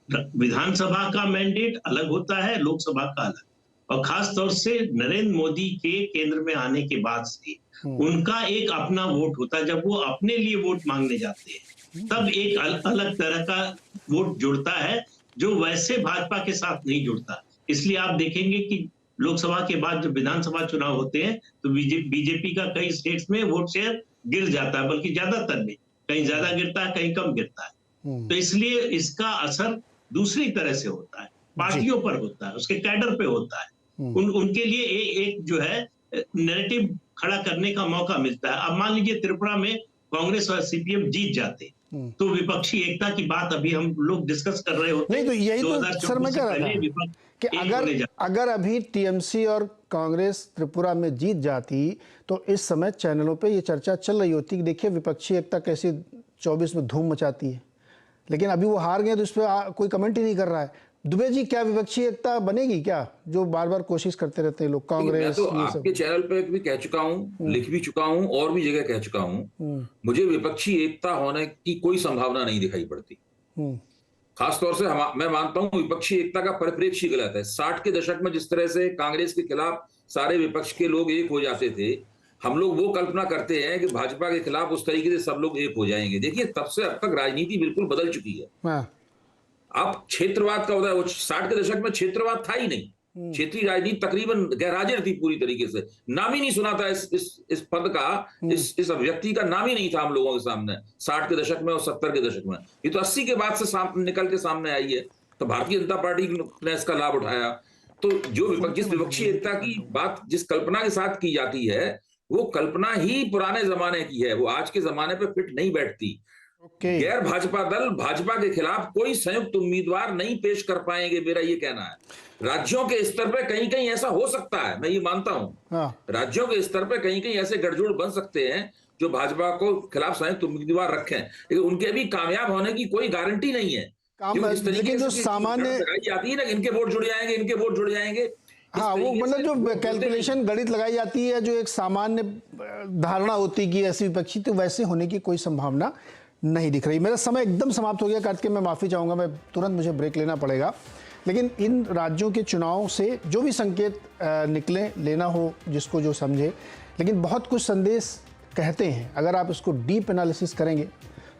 विधानसभा का मैंडेट अलग होता है, लोकसभा का अलग, और खास तौर से नरेंद्र मोदी के केंद्र में आने के बाद से उनका एक अपना वोट होता है। जब वो अपने लिए वोट मांगने जाते हैं तब एक अलग तरह का वोट जुड़ता है, जो वैसे भाजपा के साथ नहीं जुड़ता। इसलिए आप देखेंगे कि लोकसभा के बाद जब विधानसभा चुनाव होते हैं तो बीजेपी का कई स्टेट्स में वोट शेयर गिर जाता है, बल्कि ज्यादातर में, कहीं ज्यादा गिरता है कहीं कम गिरता है। तो इसलिए इसका असर दूसरी तरह से होता है, पार्टियों पर होता है, उसके कैडर पे होता है। उनके लिए एक जो है नैरेटिव खड़ा करने का मौका मिलता है। अब मान लीजिए त्रिपुरा में कांग्रेस और सीपीएम जीत जाते तो विपक्षी एकता की बात अभी हम लोग डिस्कस कर रहे होते। नहीं, तो यही तो सर मैं कह रहा था कि अगर अभी टीएमसी और कांग्रेस त्रिपुरा में जीत जाती तो इस समय चैनलों पे ये चर्चा चल रही होती कि देखिए विपक्षी एकता कैसे 24 में धूम मचाती है। लेकिन अभी वो हार गए तो इस पर कोई कमेंट ही नहीं कर रहा है। दुबे जी, क्या विपक्षी एकता बनेगी क्या, जो बार बार कोशिश करते रहते हैं लोग कांग्रेस? मैं तो आपके चैनल पे भी कह चुका हूँ, लिख भी चुका हूँ और भी जगह कह चुका हूँ, मुझे विपक्षी एकता होने की कोई संभावना नहीं दिखाई पड़ती। खासतौर से मैं मानता हूं विपक्षी एकता का परिप्रेक्ष्य गलत है। 60 के दशक में जिस तरह से कांग्रेस के खिलाफ सारे विपक्ष के लोग एक हो जाते थे, हम लोग वो कल्पना करते हैं कि भाजपा के खिलाफ उस तरीके से सब लोग एक हो जाएंगे। देखिए तब से अब तक राजनीति बिल्कुल बदल चुकी है। अब क्षेत्रवाद का उदय, 60 के दशक में क्षेत्रवाद था ही नहीं। क्षेत्रीय राजनीति तकरीबन गैरहाजिर थी पूरी तरीके से, नाम ही नहीं सुना था इस पद का, इस व्यक्ति का नाम ही नहीं था हम लोगों के सामने 60 के दशक में और 70 के दशक में। ये तो 80 के बाद से निकल के सामने आई है, तो भारतीय जनता पार्टी ने इसका लाभ उठाया। तो जो जिस विपक्षी एकता की बात जिस कल्पना के साथ की जाती है, वो कल्पना ही पुराने जमाने की है, वो आज के जमाने पे फिट नहीं बैठती। गैर भाजपा दल भाजपा के खिलाफ कोई संयुक्त उम्मीदवार नहीं पेश कर पाएंगे, मेरा ये कहना है। राज्यों के स्तर पे कहीं कहीं ऐसा हो सकता है, मैं ये मानता हूं। राज्यों के स्तर पे कहीं कहीं ऐसे गठजोड़ बन सकते हैं जो भाजपा को खिलाफ संयुक्त उम्मीदवार रखें, लेकिन उनके भी कामयाब होने की कोई गारंटी नहीं है। लेकिन जो सामान्य जाती है ना, इनके वोट जुड़ जाएंगे, इनके वोट जुड़ जाएंगे, हाँ, वो मतलब जो कैलकुलेशन गणित लगाई जाती है, जो एक सामान्य धारणा होती है कि ऐसी विपक्षी, तो वैसे होने की कोई संभावना नहीं दिख रही। मेरा समय एकदम समाप्त हो गया, कार्तिक मैं माफ़ी चाहूँगा, मैं तुरंत मुझे ब्रेक लेना पड़ेगा। लेकिन इन राज्यों के चुनाव से जो भी संकेत निकले, लेना हो जिसको जो समझे, लेकिन बहुत कुछ संदेश कहते हैं। अगर आप इसको डीप एनालिसिस करेंगे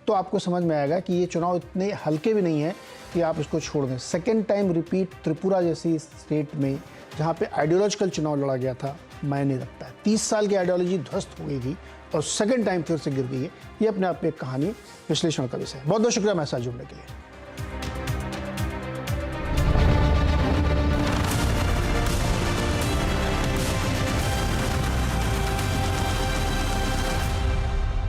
तो आपको समझ में आएगा कि ये चुनाव इतने हल्के भी नहीं है कि आप इसको छोड़ दें। सेकेंड टाइम रिपीट त्रिपुरा जैसी स्टेट में जहाँ पे आइडियोलॉजिकल चुनाव लड़ा गया था, मायने रखता है। 30 साल की आइडियोलॉजी ध्वस्त हो गई थी और सेकेंड टाइम फिर से गिर गई है। ये अपने आप में एक कहानी विश्लेषण का विषय है। बहुत बहुत शुक्रिया मेरे साथ जुड़ने के लिए।